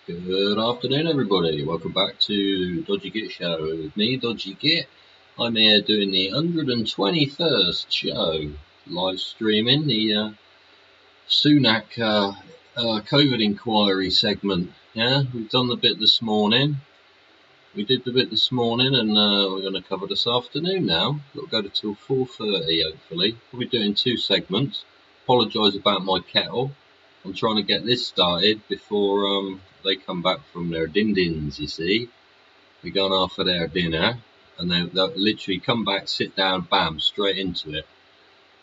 Good afternoon, everybody. Welcome back to Dodgy Git Show with me, Dodgy Git. I'm here doing the 121st show, live streaming the Sunak COVID inquiry segment. Yeah, we've done the bit this morning. We did the bit this morning, and we're going to cover this afternoon now. It'll go to till 4:30, hopefully. We'll be doing two segments. Apologise about my kettle. I'm trying to get this started before they come back from their din-dins, you see. They're going off for their dinner, and they'll literally come back, sit down, bam, straight into it.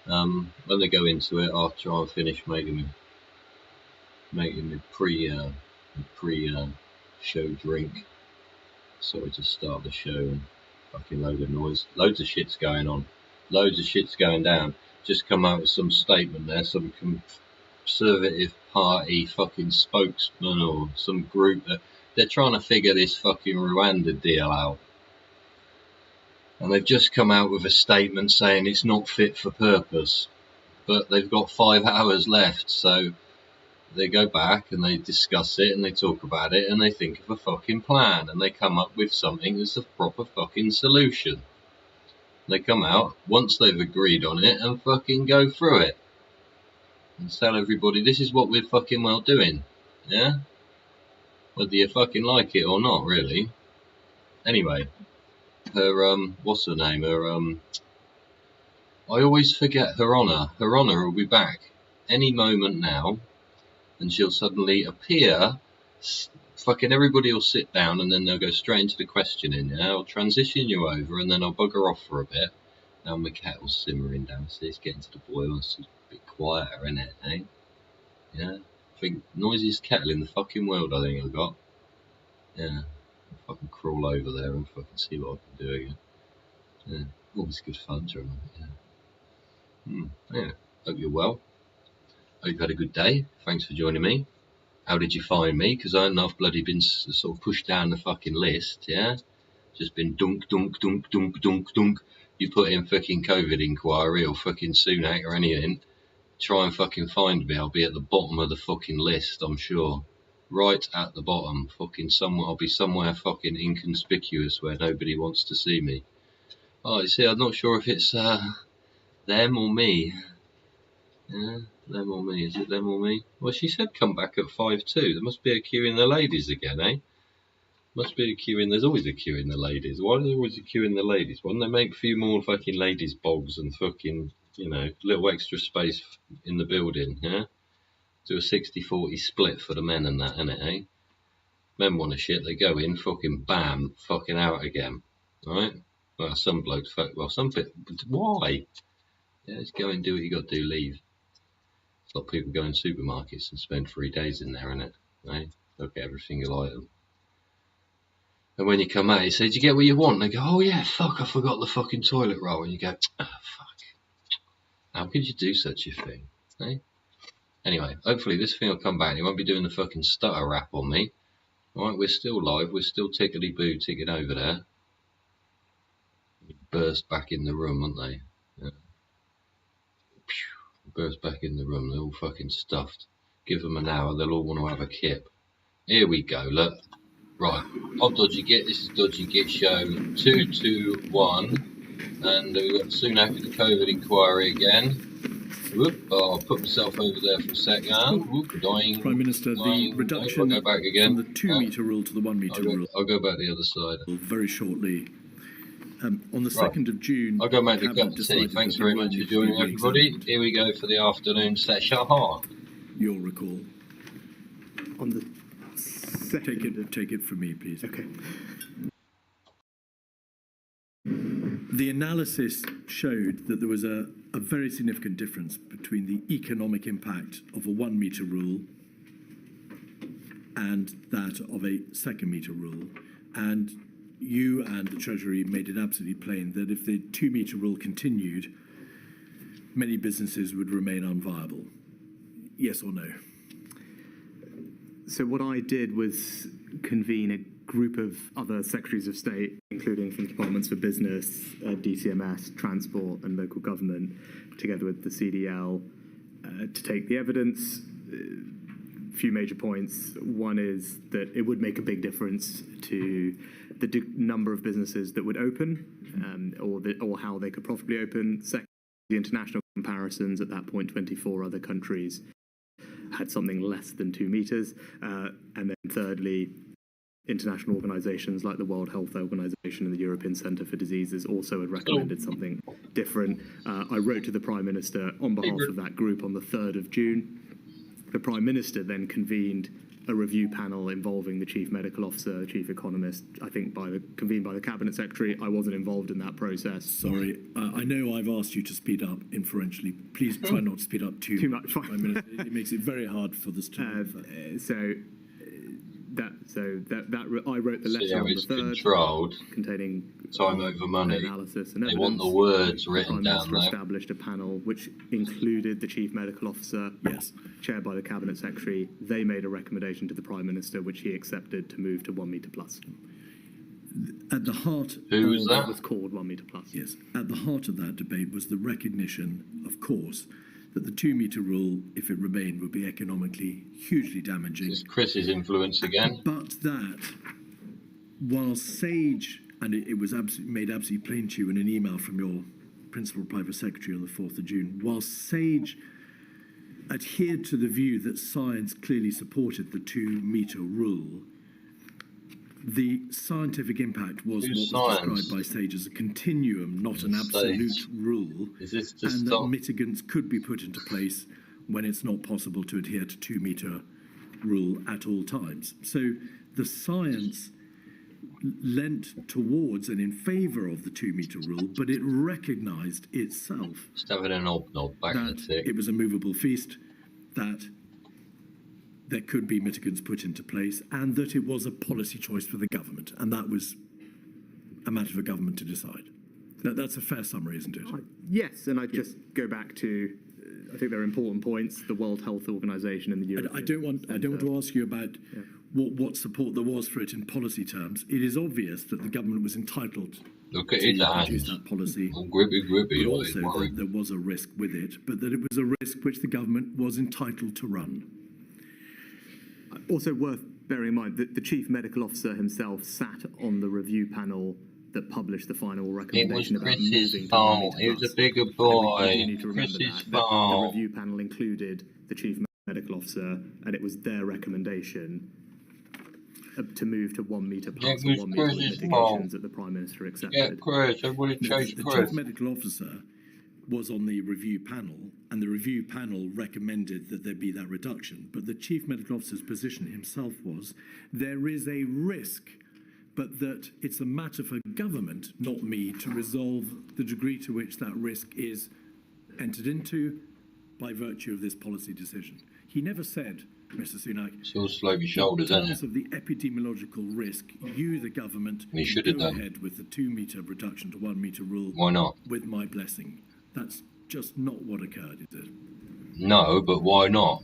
When they go into it, I'll try and finish making me pre-show drink. Sorry to start the show and fucking load of noise. Loads of shit's going on. Loads of shit's going down. Just come out with some statement there, some Conservative Party fucking spokesman or some group that they're trying to figure this fucking Rwanda deal out. And they've just come out with a statement saying it's not fit for purpose. But they've got 5 hours left, so they go back and they discuss it and they talk about it and they think of a fucking plan and they come up with something that's a proper fucking solution. They come out once they've agreed on it and fucking go through it. And tell everybody this is what we're fucking well doing, yeah? Whether you fucking like it or not, really. Anyway, her, what's her name? I always forget Her Honour. Her Honour will be back any moment now, and she'll suddenly appear. Fucking everybody will sit down, and then they'll go straight into the questioning, yeah? I'll transition you over, and then I'll bugger off for a bit. Now my kettle's simmering downstairs, getting to the boil. It's a bit quieter, isn't it, eh? Yeah, I think noisiest kettle in the fucking world, I think I've got. Yeah, I'll fucking crawl over there and fucking see what I can do again. Yeah, always good fun to remember, yeah. Yeah, hope you're well. Hope you've had a good day. Thanks for joining me. How did you find me? Because I haven't half bloody been sort of pushed down the fucking list, yeah? Just been dunk, dunk, dunk, dunk, dunk, dunk. You put in fucking COVID inquiry or fucking Sunak or anything, try and fucking find me. I'll be at the bottom of the fucking list, I'm sure. Right at the bottom. Fucking somewhere. I'll be somewhere fucking inconspicuous where nobody wants to see me. Oh, you see, I'm not sure if it's them or me. Yeah, them or me. Is it them or me? Well, she said come back at 5:02. There must be a queue in the ladies again, eh? Must be a queue in. There's always a queue in the ladies. Why is there always a queue in the ladies? Why don't they make a few more fucking ladies bogs and fucking, you know, little extra space in the building, yeah? Do a 60-40 split for the men and that, innit, eh? Men want a shit, they go in, fucking bam, fucking out again, right? Well, some blokes, some bit, why? Yeah, just go and do what you got to do, leave. It's like people go in supermarkets and spend 3 days in there, innit, eh? Look at every single item. And when you come out, you say, did you get what you want? And they go, oh yeah, fuck, I forgot the fucking toilet roll. And you go, oh, fuck. How could you do such a thing, eh? Anyway, hopefully this thing will come back and it won't be doing the fucking stutter rap on me. Alright, we're still live, we're still tickety-boo ticking over there. Burst back in the room, aren't they? Yeah. Burst back in the room, they're all fucking stuffed. Give them an hour, they'll all want to have a kip. Here we go, look. Right, I'm Dodgy Git, this is Dodgy Git Show 221. And we've got Sunak with the COVID inquiry again. Whoop, I'll put myself over there for a second. Whoop, dying. Prime Minister, the reduction go back again. from the 2 metre rule to the 1 metre rule. I'll go back the other side. Very shortly. On the 2nd of June, I'll go make the cup of tea. Thanks very much for joining, everybody. Here we go for the afternoon session. You'll recall. On the Take it from me, please. Okay. The analysis showed that there was a very significant difference between the economic impact of a 1 metre rule and that of a 2nd metre rule. And you and the Treasury made it absolutely plain that if the 2 metre rule continued, many businesses would remain unviable. Yes or no? So what I did was convene a group of other secretaries of state, including from departments for business, DCMS, transport and local government, together with the CDL, to take the evidence, few major points. One is that it would make a big difference to the number of businesses that would open, or how they could profitably open. Second, the international comparisons. At that point, 24 other countries had something less than 2 meters. And then thirdly, international organisations like the World Health Organization and the European Centre for Diseases also had recommended something different. I wrote to the Prime Minister on behalf of that group on the 3rd of June. The Prime Minister then convened a review panel involving the Chief Medical Officer, Chief Economist, I think convened by the Cabinet Secretary. I wasn't involved in that process. Sorry, I know I've asked you to speed up inferentially. Please try not to speed up too much. It makes it very hard for this to I wrote the letter on the 3rd, controlled, containing time over money. Analysis and they evidence. want the words written the Prime down Minister there. established a panel which included the Chief Medical Officer, Yes. chaired by the Cabinet Secretary. They made a recommendation to the Prime Minister, which he accepted, to move to 1 metre plus. At the heart Who was that? It was called 1 metre plus. Yes, at the heart of that debate was the recognition, of course, that the 2 metre rule, if it remained, would be economically hugely damaging. It's Chris's influence again. But that, while Sage, and it was made absolutely plain to you in an email from your principal private secretary on the 4th of June, while Sage adhered to the view that science clearly supported the 2 metre rule, the scientific impact was Who's what was science? described by Sage as a continuum, not an absolute rule, Is this to and that stop? mitigants could be put into place when it's not possible to adhere to 2 metre rule at all times. So the science leant towards and in favour of the 2 metre rule, but it recognised itself Just having an odd nod back that at it. it was a movable feast, that there could be mitigants put into place, and that it was a policy choice for the government, and that was a matter for government to decide. That's a fair summary, isn't it? Yes, and I just go back to, I think there are important points, the World Health Organization and the European I don't want to ask you about what support there was for it in policy terms. It is obvious that the government was entitled Look at to his produce hands. that policy, All grippy, but all also worried. that there was a risk with it, but that it was a risk which the government was entitled to run. Also worth bearing in mind that the Chief Medical Officer himself sat on the review panel that published the final It was recommendation about Chris's moving to 1 fault. metre He was plus. a bigger And we boy. need to remember Chris's that the fault. review panel included the Chief Medical Officer, and it was their recommendation to move to 1 metre plus was and 1 metre with Chris's mitigations fault. that the Prime Minister Yeah, accepted. Chris. Everybody chase The Chris. Chief Medical Officer was on the review panel, and the review panel recommended that there be that reduction. But the Chief Medical Officer's position himself was there is a risk, but that it's a matter for government, not me, to resolve the degree to which that risk is entered into by virtue of this policy decision. He never said, Mr. Sunak, It's all slow your in shoulders, isn't terms it? of the epidemiological risk, you, the government, He should have go done. ahead with the 2 metre reduction to 1 metre rule Why not? with my blessing. That's just not what occurred, is it? No, but why not?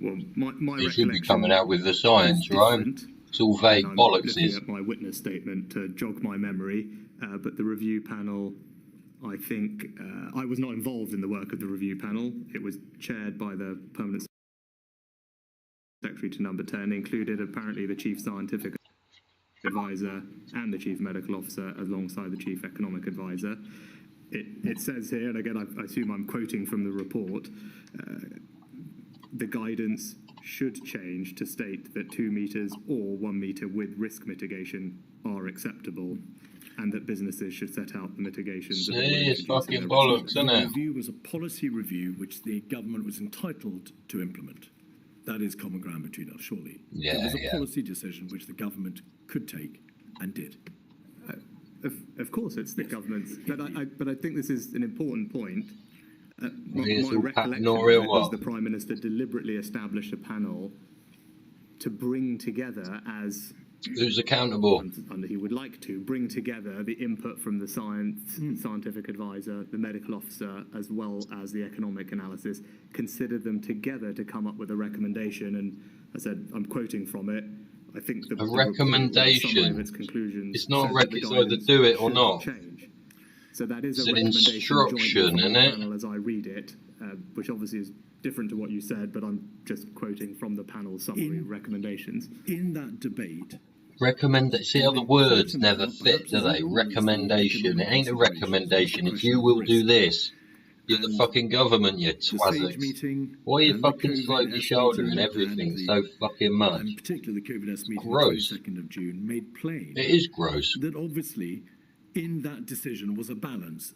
Well, my He should be recollection coming out with the is science, right? different. It's all vague And I'm bollocks. looking at my witness statement to jog my memory, but the review panel, I think, I was not involved in the work of the review panel. It was chaired by the Permanent Secretary to Number 10, included apparently the Chief Scientific Advisor and the Chief Medical Officer alongside the Chief Economic Advisor. It says here, and again I assume I'm quoting from the report, the guidance should change to state that 2 metres or 1 metre with risk mitigation are acceptable, and that businesses should set out the mitigations. that they will See, it's introduce in fucking their bollocks, response. isn't The it? review was a policy review which the government was entitled to implement. That is common ground between us, surely. Yeah, it was a yeah. policy decision which the government could take and did. Of course, it's the government's, but I think this is an important point. My It's all recollection patent or of real it was what? the Prime Minister deliberately established a panel to bring together, as Who's accountable? under he would like to, bring together the input from the scientific advisor, the medical officer, as well as the economic analysis, consider them together to come up with a recommendation. And I said, I'm quoting from it, I think the report, recommendation. a summary of its conclusions, It's not says that the it's either guidance do it or should not. Change. So that is It's a an recommendation instruction, jointly from the innit? panel as I read it, which obviously is different to what you said, but I'm just quoting from the panel's summary recommendations. In that debate, See how the words never fit, do they? Recommendation. It ain't a recommendation. It's you will do this. You're the fucking government, you twazzocks. Why are you fucking slowly shouldering everything so fucking much? in particular the COVID-19 meeting Gross. on the 22nd of June, made plain It is gross. that obviously in that decision was a balance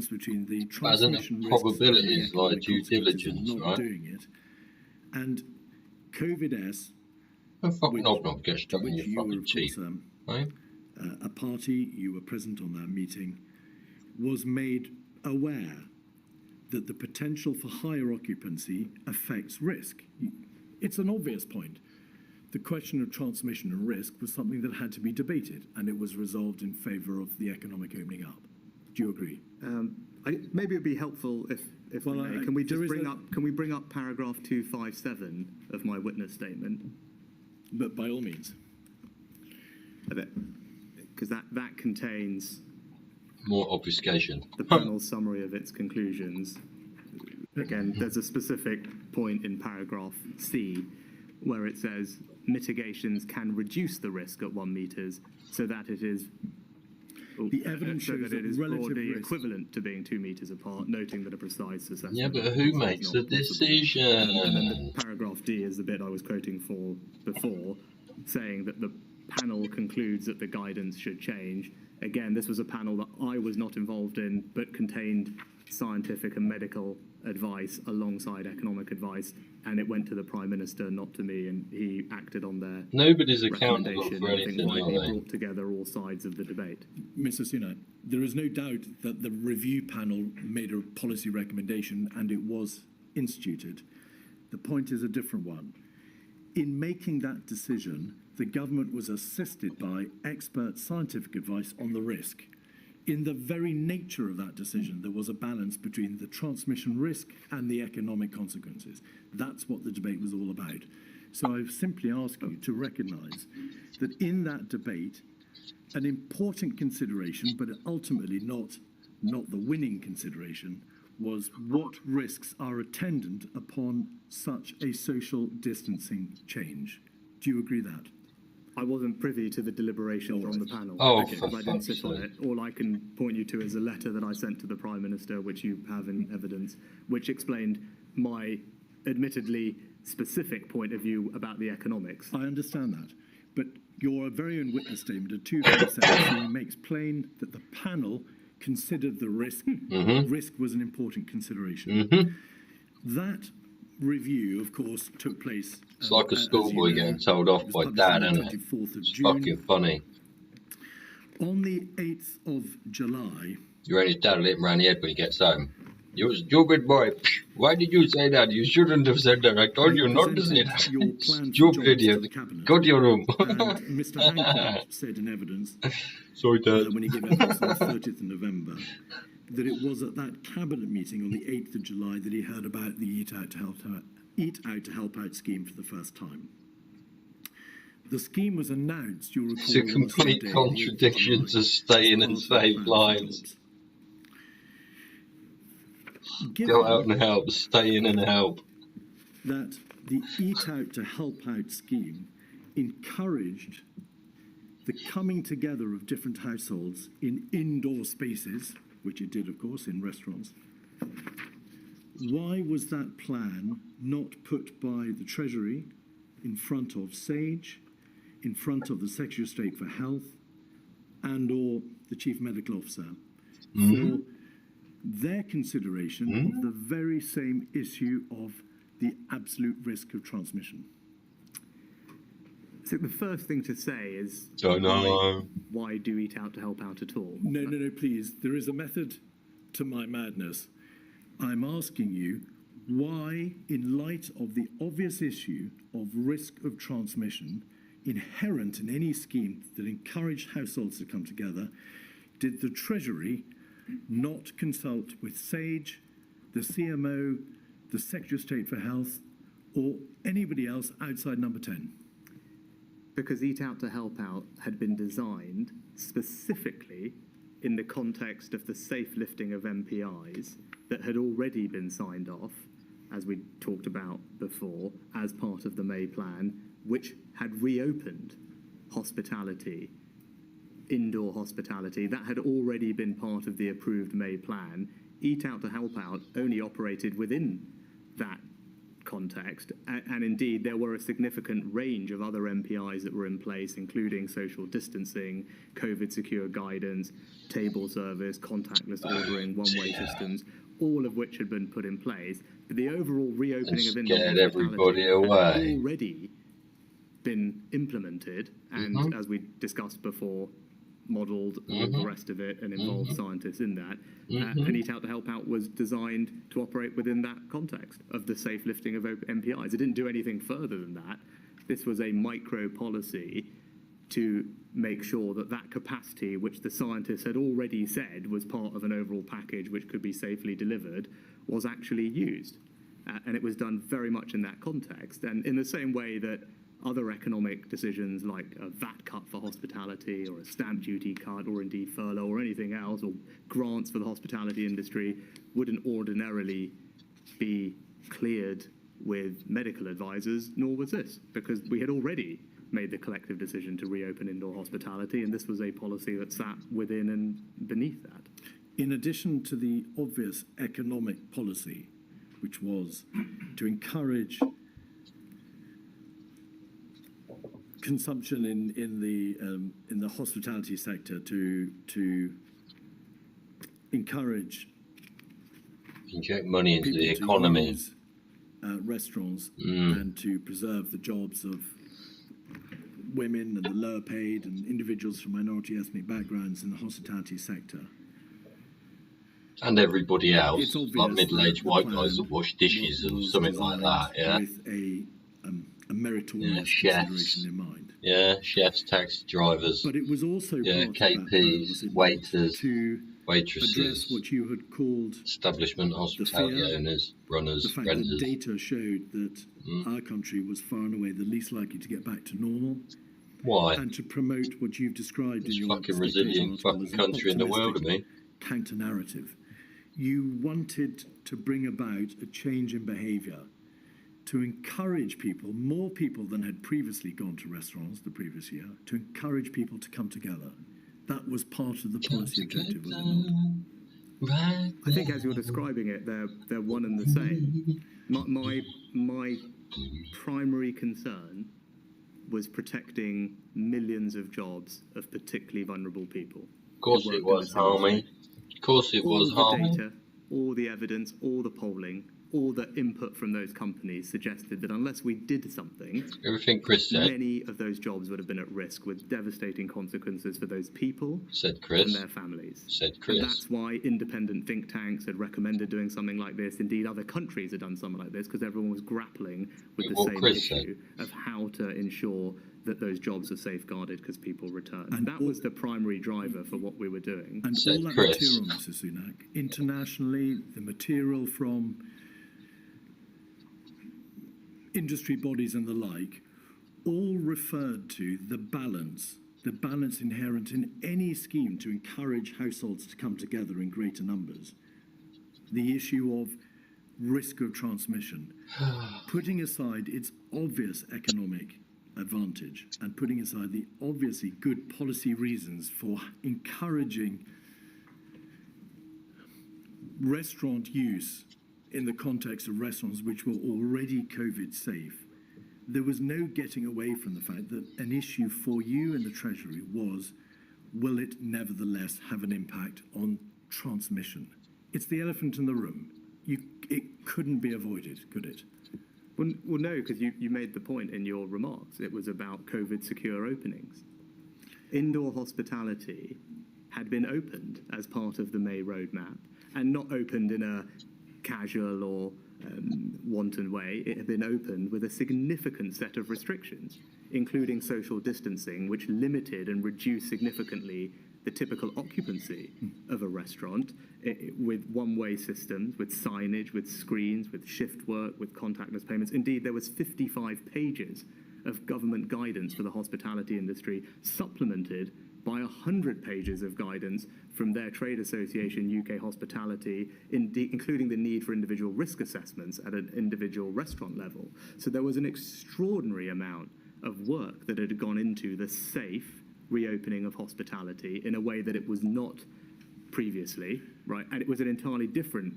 between the As in transmission risks probabilities, and the like economic due consequences diligence, of not right? doing it. And COVID-S, Oh, fucking which- hobnob, get stuck in which your you were, fucking of teeth. course, Right? a party, you were present on that meeting, was made aware that the potential for higher occupancy affects risk. It's an obvious point. The question of transmission and risk was something that had to be debated, and it was resolved in favour of the economic opening up. Do you agree? Maybe it'd be helpful if Well, we may. Can we just bring up paragraph 257 of my witness statement? But by all means. Because that contains More obfuscation. the panel's summary of its conclusions. Again, there's a specific point in paragraph C where it says mitigations can reduce the risk at 1 meters so that it is The evidence so shows that it is that relative broadly risk- equivalent to being 2 meters apart, noting that a precise assessment. Yeah, but who is makes the not possible. decision? And then the paragraph D is the bit I was quoting for before, saying that the panel concludes that the guidance should change. Again, this was a panel that I was not involved in, but contained scientific and medical advice alongside economic advice, and it went to the Prime Minister, not to me, and he acted on their Nobody's accountable recommendation. for I think anything, widely are they? brought together all sides of the debate. Mr. Sunak, there is no doubt that the review panel made a policy recommendation and it was instituted. The point is a different one. In making that decision, the government was assisted by expert scientific advice on the risk. In the very nature of that decision, there was a balance between the transmission risk and the economic consequences. That's what the debate was all about. So I simply ask you to recognise that in that debate, an important consideration, but ultimately not the winning consideration, was what risks are attendant upon such a social distancing change. Do you agree that? I wasn't privy to the deliberations on the panel. Oh, because for I didn't sit fuck's on sake. it. All I can point you to is a letter that I sent to the Prime Minister, which you have in evidence, which explained my admittedly specific point of view about the economics. I understand that. But your very own witness statement at 257 makes plain that the panel considered the risk. Risk was an important consideration. That review, of course, took place. It's like a as schoolboy you know, getting told off it was by published dad, on the isn't it? 24th of It's June. fucking funny. On the 8th of July, You're only dad will hit him round the head when he gets home. You stupid boy. Why did you say that? You shouldn't have said that. I told you not to say that. your plans for Stupid jobs to idiot. the cabinet. Go to your room. and Mr. Hancock said in evidence Sorry, Dad. when he gave evidence on the 30th of November that it was at that cabinet meeting on the 8th of July that he heard about the Eat Out to Help Out scheme for the first time. The scheme was announced, you'll recall, It's a on the complete Sunday, contradiction to stay in and as part of the save plan for lives. jobs. Go out Given and help. Stay in and help. that the Eat Out to Help Out scheme encouraged the coming together of different households in indoor spaces, which it did, of course, in restaurants, why was that plan not put by the Treasury in front of SAGE, in front of the Secretary of State for Health, and or the Chief Medical Officer, for their consideration of the very same issue of the absolute risk of transmission? So the first thing to say is, Don't know. why do Eat Out to Help Out at all? No, please. There is a method to my madness. I'm asking you why, in light of the obvious issue of risk of transmission inherent in any scheme that encouraged households to come together, did the Treasury not consult with SAGE, the CMO, the Secretary of State for Health, or anybody else outside number 10? Because Eat Out to Help Out had been designed specifically in the context of the safe lifting of MPIs that had already been signed off, as we talked about before, as part of the May plan, which had reopened hospitality, indoor hospitality. That had already been part of the approved May plan. Eat Out to Help Out only operated within that context, and indeed there were a significant range of other MPIs that were in place, including social distancing, COVID secure guidance, table service, contactless ordering, one-way systems, all of which had been put in place. But the overall reopening of indoor hospitality had already been implemented, and as we discussed before, modelled all the rest of it and involved scientists in that. And Eat Out to Help Out was designed to operate within that context of the safe lifting of MPIs. It didn't do anything further than that. This was a micro policy to make sure that that capacity, which the scientists had already said was part of an overall package which could be safely delivered, was actually used. And it was done very much in that context. And in the same way that other economic decisions like a VAT cut for hospitality or a stamp duty cut or indeed furlough or anything else or grants for the hospitality industry wouldn't ordinarily be cleared with medical advisors, nor was this, because we had already made the collective decision to reopen indoor hospitality, and this was a policy that sat within and beneath that. In addition to the obvious economic policy, which was to encourage consumption in the hospitality sector, to encourage inject money into the economy, use, restaurants, and to preserve the jobs of women and the lower paid and individuals from minority ethnic backgrounds in the hospitality sector. And everybody else, like middle-aged white guys that wash dishes and something like that, yeah. With a meritorious consideration in mind. Yeah, chefs, taxi drivers. But it was also part KPs, of that, waiters, to waitresses, address what you had called establishment hospitality owners, runners, the fact renters. that data showed that our country was far and away the least likely to get back to normal. Why? And to promote what you've described in your fucking resilient fucking country in the world, I mean. Counter narrative. You wanted to bring about a change in behaviour, to encourage people, more people than had previously gone to restaurants the previous year, to encourage people to come together. That was part of the policy objective, was it not? Right. I think as you're describing it, they're one and the same. My primary concern was protecting millions of jobs of particularly vulnerable people. Of course it was, Harmy. Of course it was, Harmy. All the data, all the evidence, all the polling, all the input from those companies suggested that unless we did something, everything Chris said, many of those jobs would have been at risk with devastating consequences for those people said Chris, and their families. Said Chris. And that's why independent think tanks had recommended doing something like this. Indeed, other countries had done something like this because everyone was grappling with the same issue of how to ensure that those jobs are safeguarded because people return. And that was the primary driver for what we were doing. And all that material, Mrs. Sunak, internationally, the material from industry bodies and the like, all referred to the balance inherent in any scheme to encourage households to come together in greater numbers. The issue of risk of transmission, putting aside its obvious economic advantage and putting aside the obviously good policy reasons for encouraging restaurant use in the context of restaurants which were already COVID safe, there was no getting away from the fact that an issue for you in the Treasury was, will it nevertheless have an impact on transmission? It's the elephant in the room. It couldn't be avoided, could it? Well, no, because you made the point in your remarks. It was about COVID secure openings. Indoor hospitality had been opened as part of the May roadmap, and not opened in a casual or wanton way. It had been opened with a significant set of restrictions, including social distancing, which limited and reduced significantly the typical occupancy of a restaurant, with one-way systems, with signage, with screens, with shift work, with contactless payments. Indeed, there was 55 pages of government guidance for the hospitality industry, supplemented by 100 pages of guidance from their trade association, UK Hospitality, including the need for individual risk assessments at an individual restaurant level. So there was an extraordinary amount of work that had gone into the safe reopening of hospitality in a way that it was not previously, right? And it was an entirely different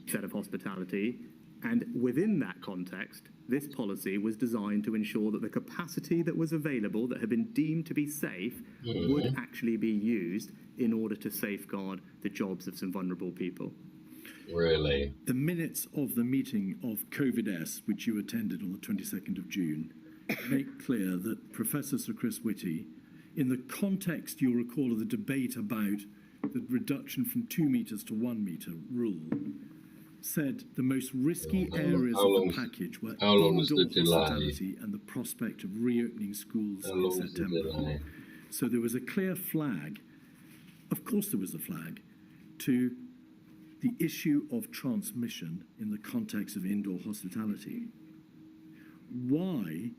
set of hospitality. And within that context, this policy was designed to ensure that the capacity that was available, that had been deemed to be safe, would actually be used in order to safeguard the jobs of some vulnerable people. Really? The minutes of the meeting of Covid-S, which you attended on the 22nd of June, make clear that Professor Sir Chris Whitty, in the context, you'll recall, of the debate about the reduction from 2 metres to 1 metre rule, said the most risky areas of the package were indoor hospitality and the prospect of reopening schools in September. So there was a clear flag, of course there was a flag, to the issue of transmission in the context of indoor hospitality. Why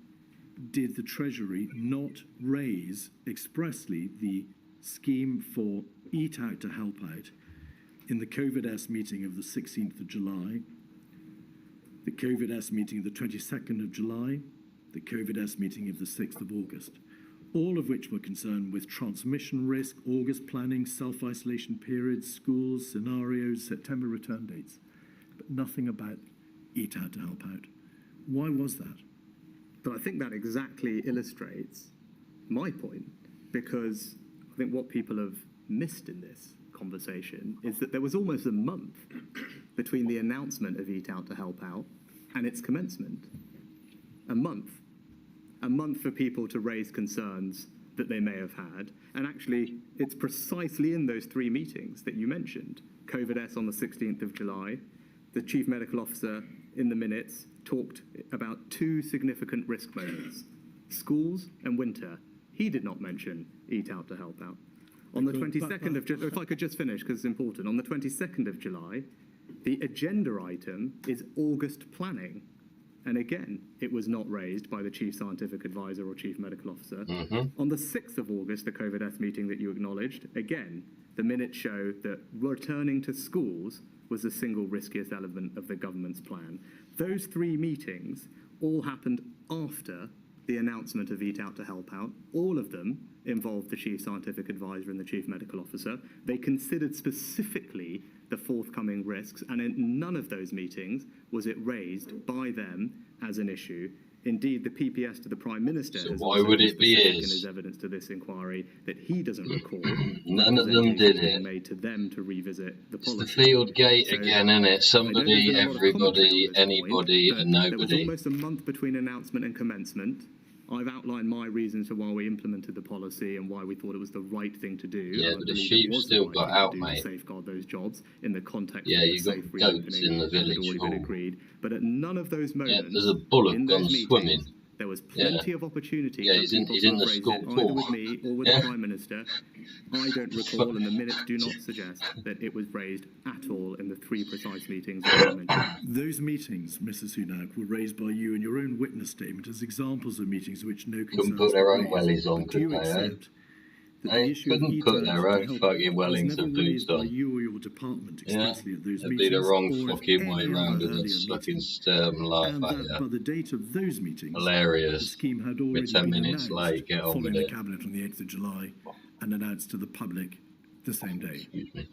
did the Treasury not raise expressly the scheme for Eat Out to Help Out in the Covid-S meeting of the 16th of July, the Covid-S meeting of the 22nd of July, the Covid-S meeting of the 6th of August, all of which were concerned with transmission risk, August planning, self-isolation periods, schools, scenarios, September return dates, but nothing about Eat Out to Help Out. Why was that? But I think that exactly illustrates my point, because I think what people have missed in this conversation is that there was almost a month between the announcement of Eat Out to Help Out and its commencement. A month for people to raise concerns that they may have had. And actually, it's precisely in those 3 meetings that you mentioned. Covid-S on the 16th of July, the Chief Medical Officer in the minutes talked about 2 significant risk moments, schools and winter. He did not mention Eat Out to Help Out. On the 22nd of July, if I could just finish because it's important, on the 22nd of July, the agenda item is August planning. And again, it was not raised by the Chief Scientific Advisor or Chief Medical Officer. On the 6th of August, the Covid-S meeting that you acknowledged, again, the minutes show that returning to schools was the single riskiest element of the government's plan. Those 3 meetings all happened after the announcement of Eat Out to Help Out. All of them involved the Chief Scientific Advisor and the Chief Medical Officer. They considered specifically the forthcoming risks, and in none of those meetings was it raised by them as an issue. Indeed, the PPS to the Prime Minister has also been specific in his evidence to this inquiry that he doesn't recall none of them did it. Made to them to revisit the policy. It's the field gate again, isn't it? Somebody, everybody, anybody, and nobody. There was almost a month between announcement and commencement. I've outlined my reasons for why we implemented the policy and why we thought it was the right thing to do. Yeah, but the sheep still got out, mate. To safeguard those jobs in the context of the safe reopening in the village hall. Agreed. But at none of those moments, there's a bullock gone swimming. There was plenty of opportunity he's in the school either with me or with the Prime Minister. I don't recall, and the minutes do not suggest that it was raised at all in the 3 precise meetings that I mentioned. Those meetings, Mrs. Sunak, were raised by you in your own witness statement as examples of meetings which no concerns couldn't put their own were raised. wellies on, could they? They couldn't put their own fucking Wellington boots on. You or your department expressly at those it'd be the wrong fucking way round, and it's fucking stare and laugh at you. By the date of those meetings, hilarious. The scheme had already We're 10 been minutes late. Get on with following it. the Cabinet on the 8th of July and announced to the public the same day. Excuse me.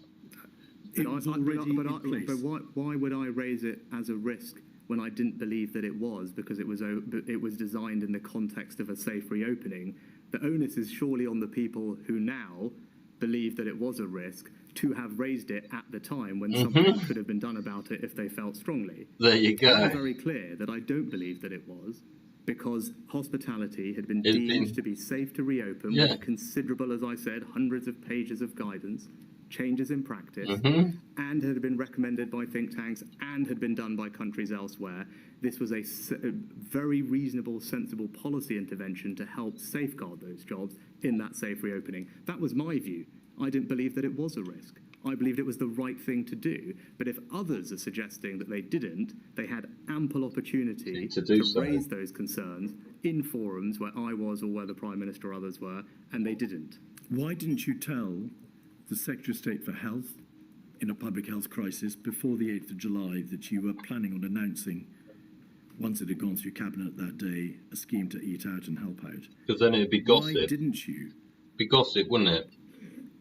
It was already in place. But why would I raise it as a risk when I didn't believe that it was? Because it was designed in the context of a safe reopening. The onus is surely on the people who now believe that it was a risk to have raised it at the time when something could have been done about it if they felt strongly. There you go. I'm very clear that I don't believe that it was, because hospitality had been deemed to be safe to reopen with a considerable, as I said, hundreds of pages of guidance, changes in practice, and had been recommended by think tanks and had been done by countries elsewhere. This was a very reasonable, sensible policy intervention to help safeguard those jobs in that safe reopening. That was my view. I didn't believe that it was a risk. I believed it was the right thing to do. But if others are suggesting that they didn't, they had ample opportunity to raise those concerns in forums where I was or where the Prime Minister or others were, and they didn't. Why didn't you tell the Secretary of State for Health in a public health crisis before the 8th of July that you were planning on announcing, once it had gone through Cabinet that day, a scheme to eat out and help out? Because then it'd be gossip. Why didn't you? Be gossip, wouldn't it?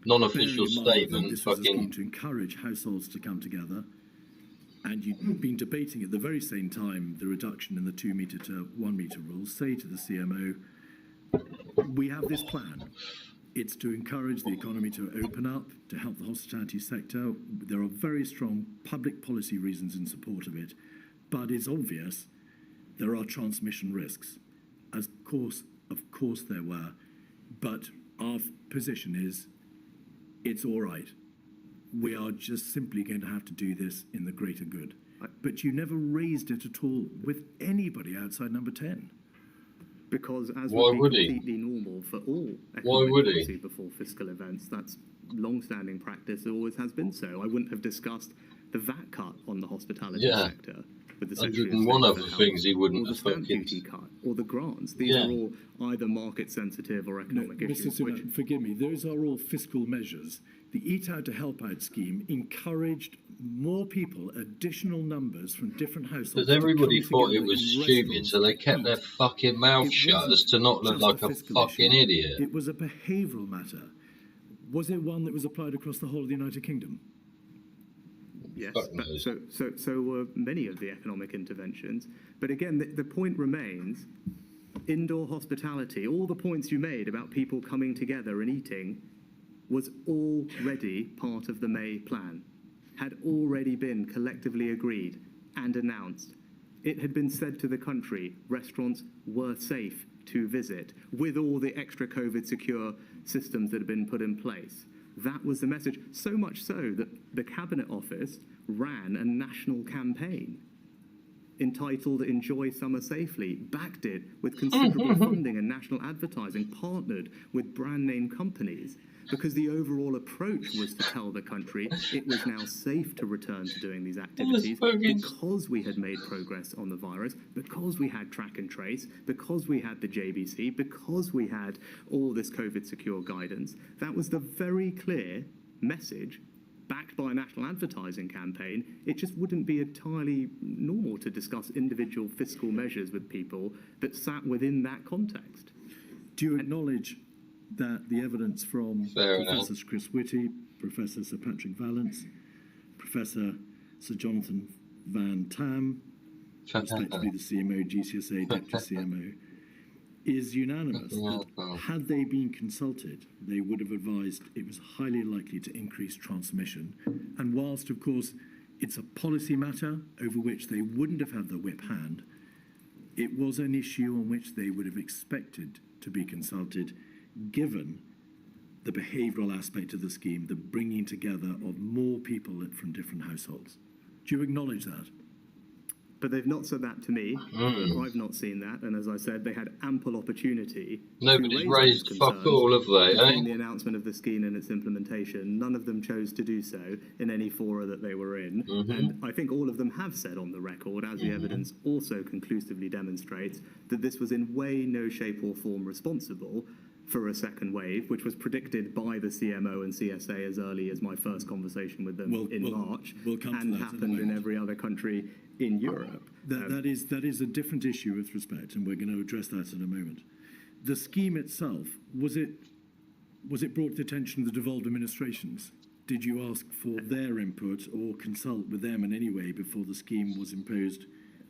Non-official Bearing in mind that statement. this was a scheme to encourage households to come together, and you'd been debating at the very same time the reduction in the 2 metre to 1 metre rule. Say to the CMO, we have this plan. It's to encourage the economy to open up, to help the hospitality sector. There are very strong public policy reasons in support of it, but it's obvious there are transmission risks. Of course there were, but our position is it's all right. We are just simply going to have to do this in the greater good. But you never raised it at all with anybody outside number 10. Because as Why would would be he? completely normal for all Why economic would he? policy before fiscal events, that's long-standing practice. It always has been so. I wouldn't have discussed the VAT cut on the hospitality sector with the Secretary of 101 State other for Health, things he wouldn't or the have stamp fucking... duty cut, or the grants. These are all either market-sensitive or economic issues. Mr. Sunak, forgive me, those are all fiscal measures. The Eat Out to Help Out scheme encouraged more people, additional numbers from different households. Because everybody to come thought it together was in stupid, restaurants so they to kept eat. their fucking mouth It shut wasn't as to not look just like a fiscal fucking issue. idiot. It was a behavioural matter. Was it one that was applied across the whole of the United Kingdom? Yes, Fuck knows. so were many of the economic interventions. But again, the point remains, indoor hospitality, all the points you made about people coming together and eating was already part of the May plan, had already been collectively agreed and announced. It had been said to the country, restaurants were safe to visit with all the extra COVID secure systems that had been put in place. That was the message, so much so that the Cabinet Office ran a national campaign entitled Enjoy Summer Safely, backed it with considerable funding and national advertising, partnered with brand name companies, because the overall approach was to tell the country it was now safe to return to doing these activities because we had made progress on the virus, because we had track and trace, because we had the JBC, because we had all this COVID secure guidance. That was the very clear message backed by a national advertising campaign. It just wouldn't be entirely normal to discuss individual fiscal measures with people that sat within that context. Do you acknowledge that the evidence from Professor Chris Whitty, Professor Sir Patrick Vallance, Professor Sir Jonathan Van Tam, respectively the CMO, GCSA, Deputy CMO, is unanimous that had they been consulted, they would have advised it was highly likely to increase transmission. And whilst, of course, it's a policy matter over which they wouldn't have had the whip hand, it was an issue on which they would have expected to be consulted, given the behavioural aspect of the scheme, the bringing together of more people from different households. Do you acknowledge that? But they've not said that to me. I've not seen that. And as I said, they had ample opportunity. Nobody's raised fuck all, have they? Between the announcement of the scheme and its implementation, none of them chose to do so in any fora that they were in. And I think all of them have said on the record, as the evidence also conclusively demonstrates, that this was in way, no shape or form responsible for a second wave, which was predicted by the CMO and CSA as early as my first conversation with them in March, and happened in every other country in Europe. That is a different issue with respect, and we're going to address that in a moment. The scheme itself, was it brought to the attention of the devolved administrations? Did you ask for their input or consult with them in any way before the scheme was imposed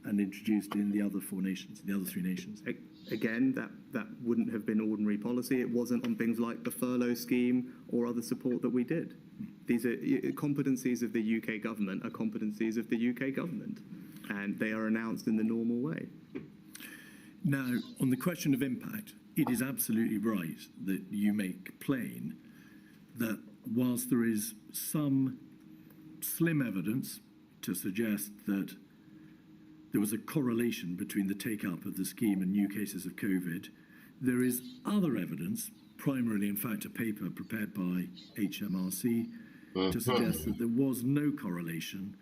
and introduced in the other four nations, the other three nations? Again, that wouldn't have been ordinary policy. It wasn't on things like the furlough scheme or other support that we did. These are competencies of the UK government are competencies of the UK government, and they are announced in the normal way. Now, on the question of impact, it is absolutely right that you make plain that whilst there is some slim evidence to suggest that there was a correlation between the take-up of the scheme and new cases of COVID, there is other evidence, primarily in fact a paper prepared by HMRC, to suggest that there was no correlation.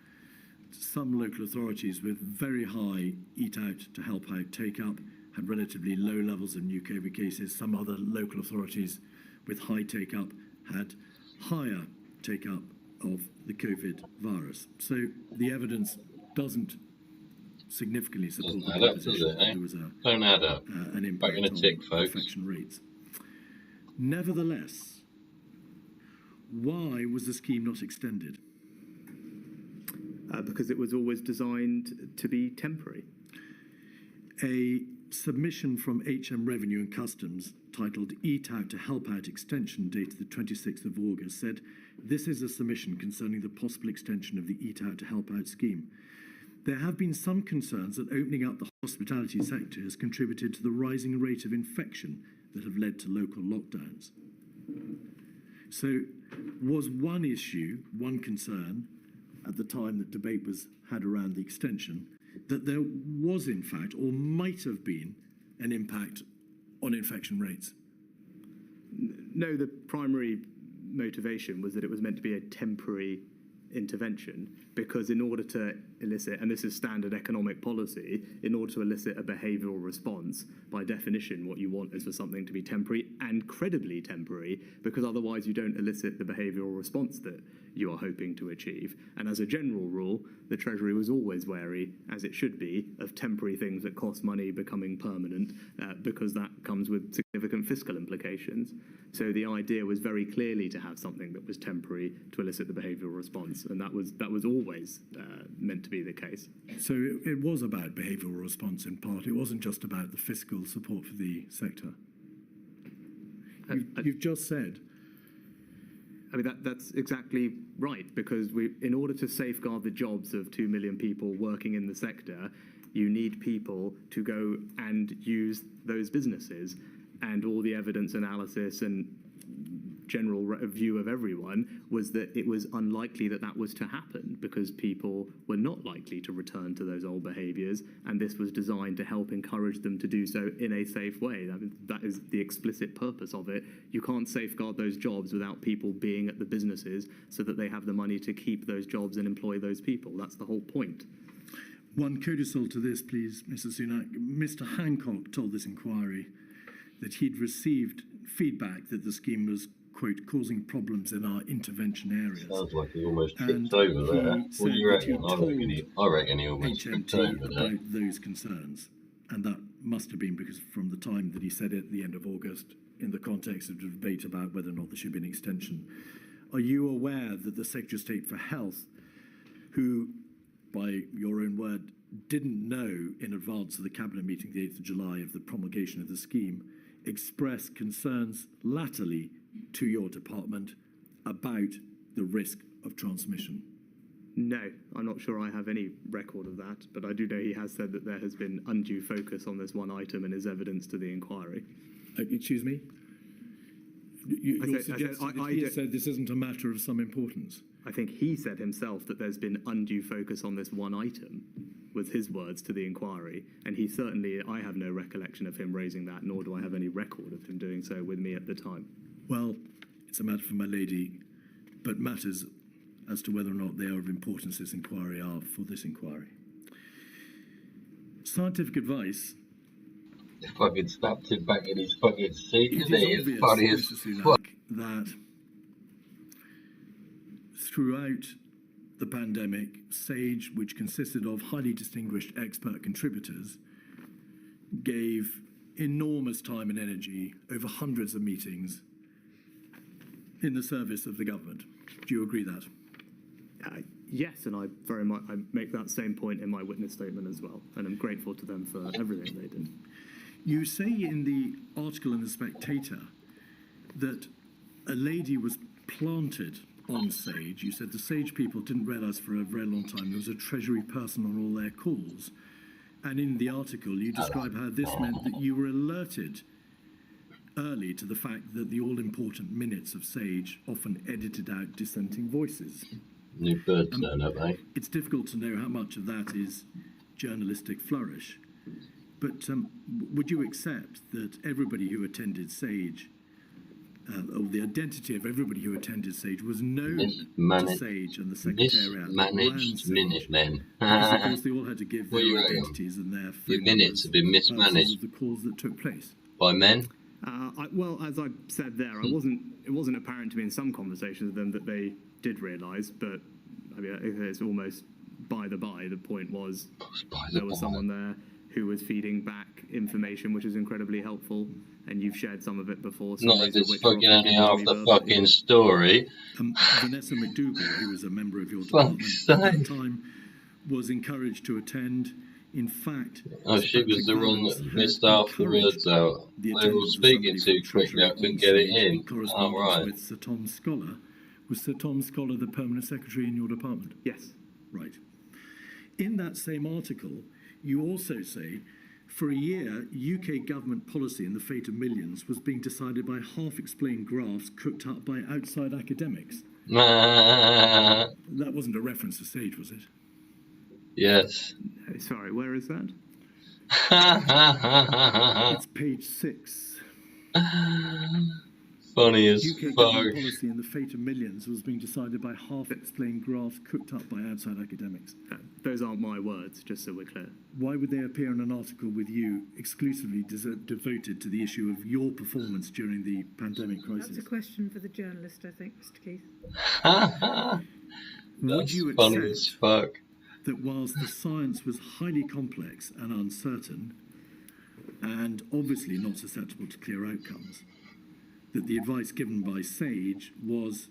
Some local authorities with very high Eat Out to Help Out take-up had relatively low levels of new COVID cases. Some other local authorities with high take-up had higher take-up of the COVID virus. So the evidence doesn't significantly support the Doesn't add up, does proposition it, that eh? there was Don't add up. an Back impact in a tick, on folks. infection rates. Nevertheless, why was the scheme not extended? Because it was always designed to be temporary. A submission from HM Revenue and Customs titled Eat Out to Help Out Extension dated the 26th of August said, this is a submission concerning the possible extension of the Eat Out to Help Out scheme. There have been some concerns that opening up the hospitality sector has contributed to the rising rate of infection that have led to local lockdowns. So was one issue, one concern at the time that debate was had around the extension, that there was in fact or might have been an impact on infection rates? No, the primary motivation was that it was meant to be a temporary intervention, because in order to elicit, and this is standard economic policy, in order to elicit a behavioural response, by definition what you want is for something to be temporary and credibly temporary, because otherwise you don't elicit the behavioural response that you are hoping to achieve. And as a general rule, the Treasury was always wary, as it should be, of temporary things that cost money becoming permanent, because that comes with significant fiscal implications. So the idea was very clearly to have something that was temporary to elicit the behavioural response, and that was always meant to be the case. So it was about behavioural response in part. It wasn't just about the fiscal support for the sector. You've just said. I mean, that's exactly right, because in order to safeguard the jobs of 2 million people working in the sector, you need people to go and use those businesses. And all the evidence analysis and general view of everyone was that it was unlikely that that was to happen, because people were not likely to return to those old behaviours, and this was designed to help encourage them to do so in a safe way. I mean, that is the explicit purpose of it. You can't safeguard those jobs without people being at the businesses so that they have the money to keep those jobs and employ those people. That's the whole point. One codicil to this, please, Mr. Sunak. Mr. Hancock told this inquiry that he'd received feedback that the scheme was, quote, causing problems in our intervention areas. Sounds like he almost tripped And over there. he What said do you that he reckon? told I reckon he almost tripped HMT over there. about those concerns. And that must have been because from the time that he said it at the end of August, in the context of the debate about whether or not there should be an extension. Are you aware that the Secretary of State for Health, who, by your own word, didn't know in advance of the Cabinet meeting, the 8th of July, of the promulgation of the scheme, expressed concerns latterly to your department about the risk of transmission? No, I'm not sure I have any record of that, but I do know he has said that there has been undue focus on this one item and is evidence to the inquiry. Excuse me? You're suggesting that he said this isn't a matter of some importance? I think he said himself that there's been undue focus on this one item, was his words to the inquiry, and he certainly, I have no recollection of him raising that, nor do I have any record of him doing so with me at the time. Well, it's a matter for my lady, but matters as to whether or not they are of importance this inquiry are for this inquiry. Scientific advice. Fucking snapped him back in his fucking seat, It isn't he? is It's obvious, funny as Mr. fuck. Sunak, that throughout the pandemic, SAGE, which consisted of highly distinguished expert contributors, gave enormous time and energy over hundreds of meetings in the service of the government. Do you agree that? Yes, and I very much I make that same point in my witness statement as well, and I'm grateful to them for everything they did. You say in the article in The Spectator that a lady was planted on SAGE. You said the SAGE people didn't realise for a very long time there was a Treasury person on all their calls. And in the article, you describe how this meant that you were alerted early to the fact that the all-important minutes of SAGE often edited out dissenting voices. New birds turn up, eh? It's difficult to know how much of that is journalistic flourish. But would you accept that everybody who attended SAGE, or the identity of everybody who attended SAGE, was known to SAGE and the Secretariat? Mismanaged Minutemen. Because, of course, they all had to give their identities and their Your minutes have been mismanaged. of the calls that took place. By men? Well, as I said there, it wasn't apparent to me in some conversations with them that they did realise, but I mean, it's almost by the by. The point was there was someone there who was feeding back information which is incredibly helpful, and you've shared some of it before. Not if it's fucking only half the fucking story. Vanessa McDougall, who was a member of your department at that time, was encouraged to attend. In fact, she was the one that missed half the words out. They were all speaking too quickly, I couldn't get it in. Oh, right. With Sir Tom Scholar. Was Sir Tom Scholar the permanent secretary in your department? Yes. Right. In that same article, you also say, for a year, UK government policy in the fate of millions was being decided by half-explained graphs cooked up by outside academics. That wasn't a reference to Sage, was it? Yes. Sorry, where is that? It's page 6. Funny as UK government policy in the fate of millions was being decided by half-explained graphs cooked up by outside academics. Those aren't my words, just so we're clear. Why would they appear in an article with you exclusively devoted to the issue of your performance during the pandemic crisis? That's a question for the journalist, I think, Mr. Keith. Would you funny as fuck. That whilst the science was highly complex and uncertain, and obviously not susceptible to clear outcomes, that the advice given by Sage was,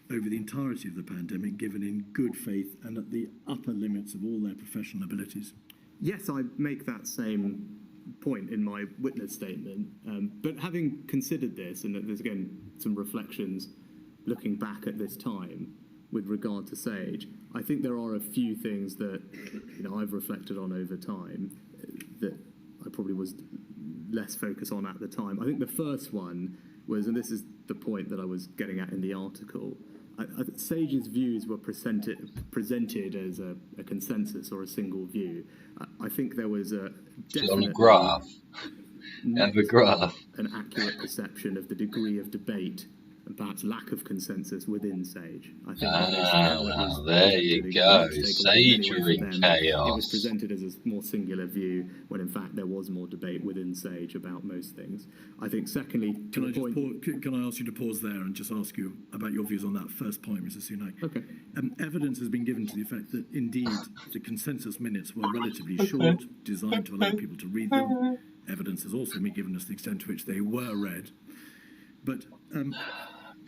over the entirety of the pandemic, given in good faith and at the upper limits of all their professional abilities? Yes, I make that same point in my witness statement. But having considered this, and there's again some reflections looking back at this time with regard to Sage, I think there are a few things that I've reflected on over time that I probably was less focused on at the time. I think the first one was, and this is the point that I was getting at in the article, Sage's views were presented as a consensus or a single view. I think there was a definite on a graph. Have a graph. An accurate perception of the degree of debate and perhaps lack of consensus within Sage. I think that is how it was. There you go. Sagery chaos. It was presented as a more singular view when in fact there was more debate within Sage about most things. I think secondly, can I ask you to pause there and just ask you about your views on that first point, Mr. Sunak? Okay. Evidence has been given to the effect that indeed the consensus minutes were relatively short, designed to allow people to read them. Evidence has also been given as the extent to which they were read. But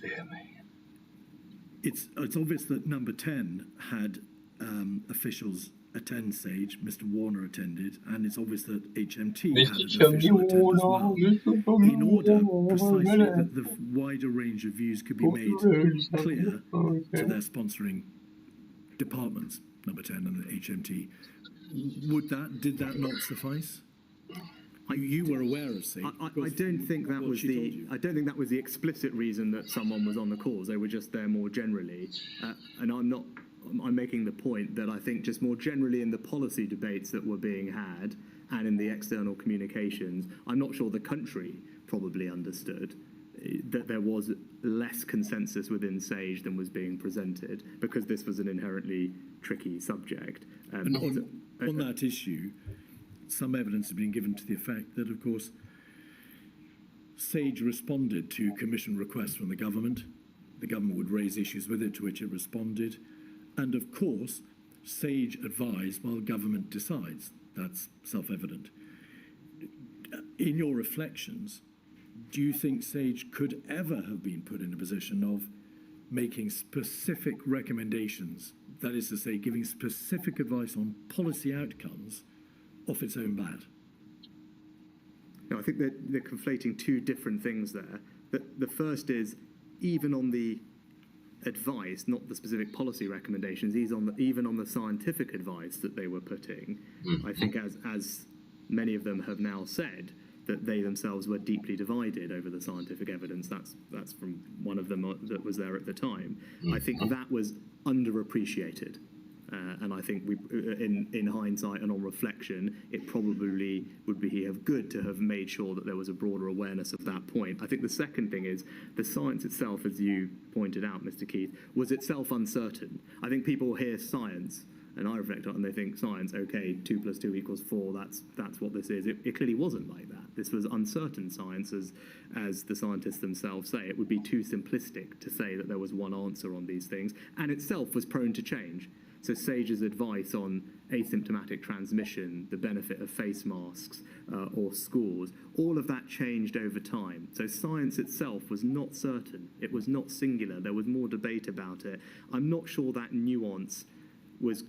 dear me. It's obvious that number 10 had officials attend Sage. Mr. Warner attended, and it's obvious that HMT had an official attend as well. In order precisely that the wider range of views could be made clear to their sponsoring departments, number 10 and the HMT. Did that not suffice? You were aware of Sage. I don't think that was the explicit reason that someone was on the calls. They were just there more generally, and I'm making the point that I think just more generally in the policy debates that were being had and in the external communications, I'm not sure the country probably understood that there was less consensus within Sage than was being presented because this was an inherently tricky subject. And on that issue, some evidence has been given to the effect that, of course, Sage responded to commission requests from the government. The government would raise issues with it, to which it responded. And, of course, Sage advised while government decides. That's self-evident. In your reflections, do you think Sage could ever have been put in a position of making specific recommendations, that is to say, giving specific advice on policy outcomes off its own bat? No, I think they're conflating two different things there. The first is, even on the advice, not the specific policy recommendations, even on the scientific advice that they were putting, I think as many of them have now said, that they themselves were deeply divided over the scientific evidence. That's from one of them that was there at the time. I think that was underappreciated. And I think in hindsight and on reflection, it probably would be good to have made sure that there was a broader awareness of that point. I think the second thing is the science itself, as you pointed out, Mr. Keith, was itself uncertain. I think people hear science and I reflect on it and they think science, okay, 2 + 2 = 4, that's what this is. It clearly wasn't like that. This was uncertain science, as the scientists themselves say. It would be too simplistic to say that there was one answer on these things, and itself was prone to change. So Sage's advice on asymptomatic transmission, the benefit of face masks or schools, all of that changed over time. So science itself was not certain. It was not singular. There was more debate about it. I'm not sure that nuance was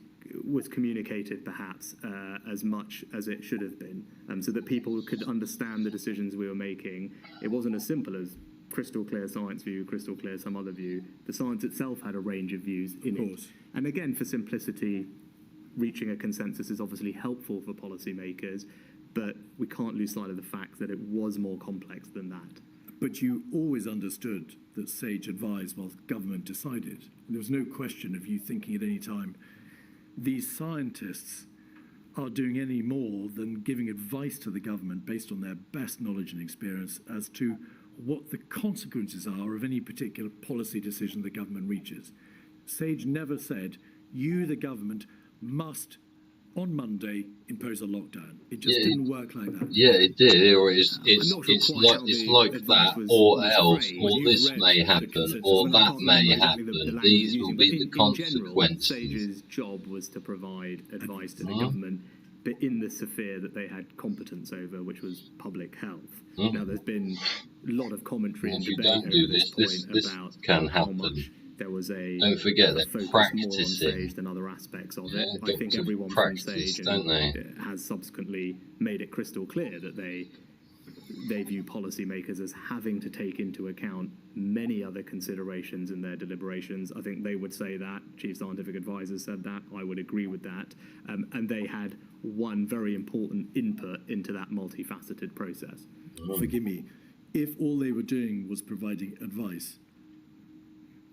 communicated perhaps as much as it should have been, so that people could understand the decisions we were making. It wasn't as simple as crystal clear science view, crystal clear some other view. The science itself had a range of views in it. And again, for simplicity, reaching a consensus is obviously helpful for policymakers, but we can't lose sight of the fact that it was more complex than that. But you always understood that Sage advised while government decided. There was no question of you thinking at any time, these scientists are doing any more than giving advice to the government based on their best knowledge and experience as to what the consequences are of any particular policy decision the government reaches. Sage never said, you, the government, must, on Monday, impose a lockdown. It just didn't work like that. Yeah, it did. Or it's like that, or else, or this may happen, or that may happen. These will be the consequences. Sage's job was to provide advice to the government, but in the sphere that they had competence over, which was public health. Now, there's been a lot of commentary and debate over this point about how much there was don't forget they're focus more on practicing Sage than other aspects of it. I think everyone from Sage has subsequently made it crystal clear that they view policymakers as having to take into account many other considerations in their deliberations. I think they would say that. Chief Scientific Advisors said that. I would agree with that. And they had one very important input into that multifaceted process. Forgive me, if all they were doing was providing advice,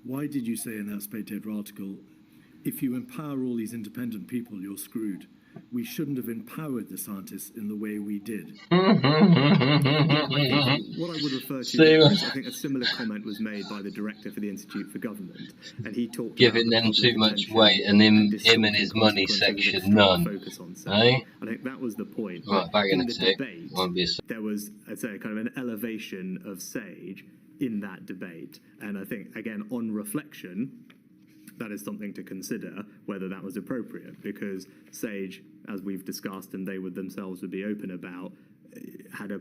why did you say in that Spectator article, if you empower all these independent people, you're screwed? We shouldn't have empowered the scientists in the way we did. What I would refer to is, I think a similar comment was made by the director for the Institute for Government, and he talked giving them too much weight, and him and his money section none. I think that was the point. Right, back in the a sec. debate, Won't be a sec. there was, I'd say, kind of an elevation of Sage in that debate, and I think, again, on reflection, that is something to consider whether that was appropriate, because Sage, as we've discussed and they would themselves would be open about, had a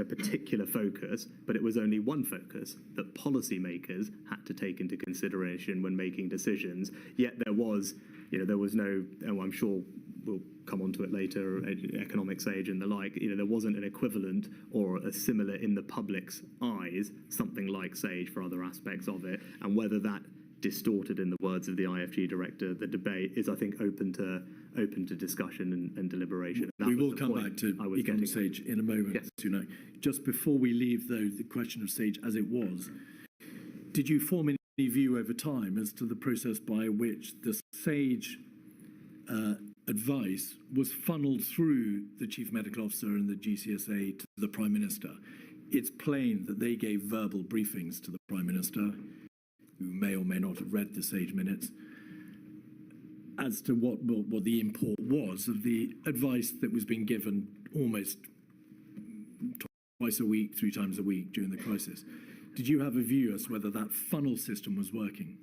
particular focus, but it was only one focus that policymakers had to take into consideration when making decisions. Yet there was no, and I'm sure we'll come on to it later, economic Sage and the like, there wasn't an equivalent or a similar in the public's eyes, something like Sage for other aspects of it, and whether that distorted, in the words of the IFG director, the debate is, I think, open to discussion and deliberation. We will come back to economic Sage in a moment, yes. Sunak. Just before we leave, though, the question of Sage as it was, did you form any view over time as to the process by which the Sage advice was funneled through the Chief Medical Officer and the GCSA to the Prime Minister? It's plain that they gave verbal briefings to the Prime Minister, who may or may not have read the Sage minutes, as to what the import was of the advice that was being given almost twice a week, 3 times a week during the crisis. Did you have a view as to whether that funnel system was working?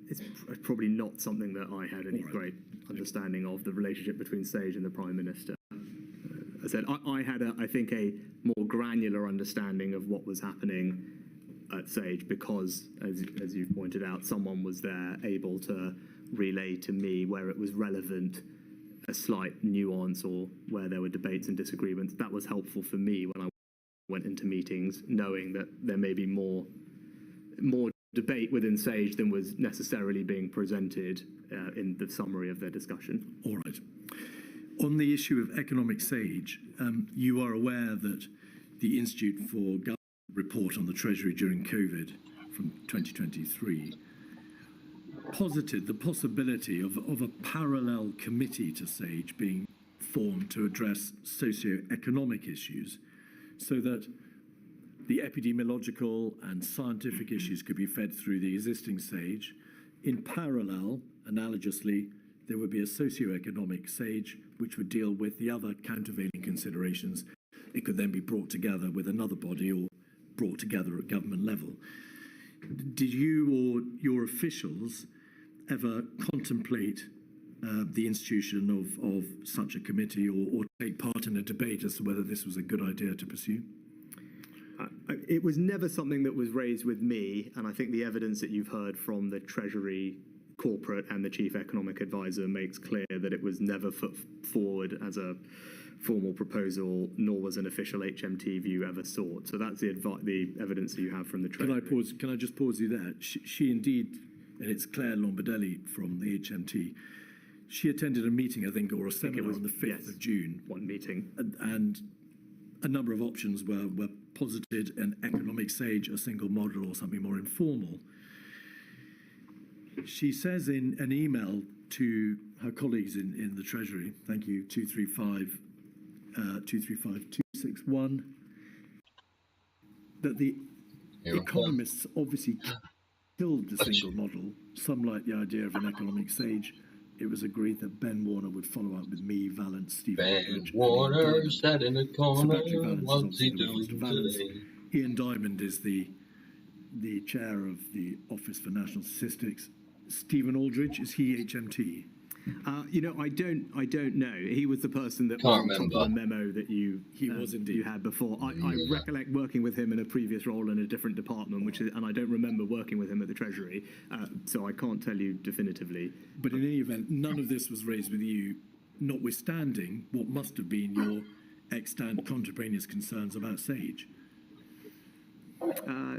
It's probably not something that I had any great understanding of, the relationship between Sage and the Prime Minister. I said I had, I think, a more granular understanding of what was happening at Sage because, as you pointed out, someone was there able to relay to me where it was relevant, a slight nuance, or where there were debates and disagreements. That was helpful for me when I went into meetings, knowing that there may be more debate within Sage than was necessarily being presented in the summary of their discussion. All right. On the issue of economic Sage, you are aware that the Institute for Government report on the Treasury during COVID from 2023 posited the possibility of a parallel committee to Sage being formed to address socio-economic issues, so that the epidemiological and scientific issues could be fed through the existing Sage. In parallel, analogously, there would be a socio-economic SAGE which would deal with the other countervailing considerations. It could then be brought together with another body or brought together at government level. Did you or your officials ever contemplate the institution of such a committee or take part in a debate as to whether this was a good idea to pursue? It was never something that was raised with me, and I think the evidence that you've heard from the Treasury corporate and the Chief Economic Advisor makes clear that it was never put forward as a formal proposal, nor was an official HMT view ever sought. So that's the evidence that you have from the Treasury. Can I just pause you there? She indeed, and it's Claire Lombardelli from the HMT, she attended a meeting, I think, or a seminar on the 5th of June. One meeting. And a number of options were posited: an economic SAGE, a single model, or something more informal. She says in an email to her colleagues in the Treasury, thank you, 235-261, that the economists obviously killed the single model. Some like the idea of an economic SAGE. It was agreed that Ben Warner would follow up with me, Valence, Stephen. Ben Warner sat in a corner. What's he doing today? Ian Diamond is the chair of the Office for National Statistics. Stephen Aldridge, is he HMT? I don't know. He was the person that Can't was on top of the remember. memo that you had before. I recollect working with him in a previous role in a different department, and I don't remember working with him at the Treasury, so I can't tell you definitively. But in any event, none of this was raised with you, notwithstanding what must have been your extant contemporaneous concerns about SAGE.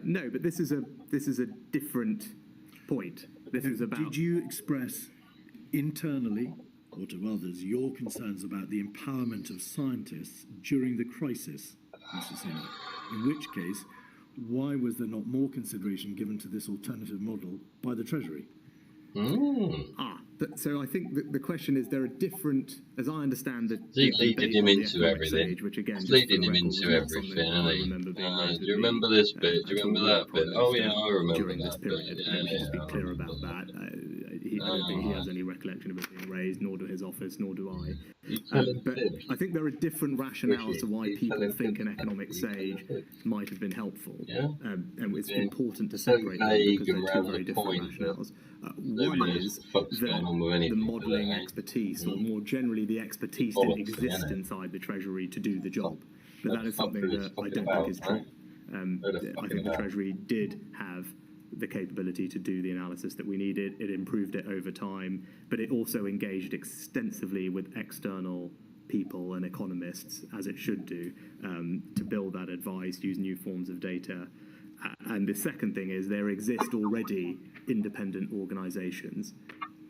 No, but this is a different point. This is about. Did you express internally or to others your concerns about the empowerment of scientists during the crisis, Mr. Sunak? In which case, why was there not more consideration given to this alternative model by the Treasury? So I think the question is, there are different, as I understand it. Leading him into everything. Stage, which again, Leading him into everything, isn't he? Do you remember this bit? Do you remember that bit? Oh yeah, I remember during that this period. bit. We should just be clear about that. I don't think he has any recollection of it being raised, nor do his office, nor do I. But I think there are different rationales to why people think an economic SAGE might have been helpful. And it's important to separate them because they're two very different rationales. One is that the modelling expertise, or more generally the expertise, didn't exist inside the Treasury to do the job. But that is something that I don't think is true. I think the Treasury did have the capability to do the analysis that we needed. It improved it over time, but it also engaged extensively with external people and economists, as it should do, to build that advice, use new forms of data. And the second thing is there exist already independent organisations,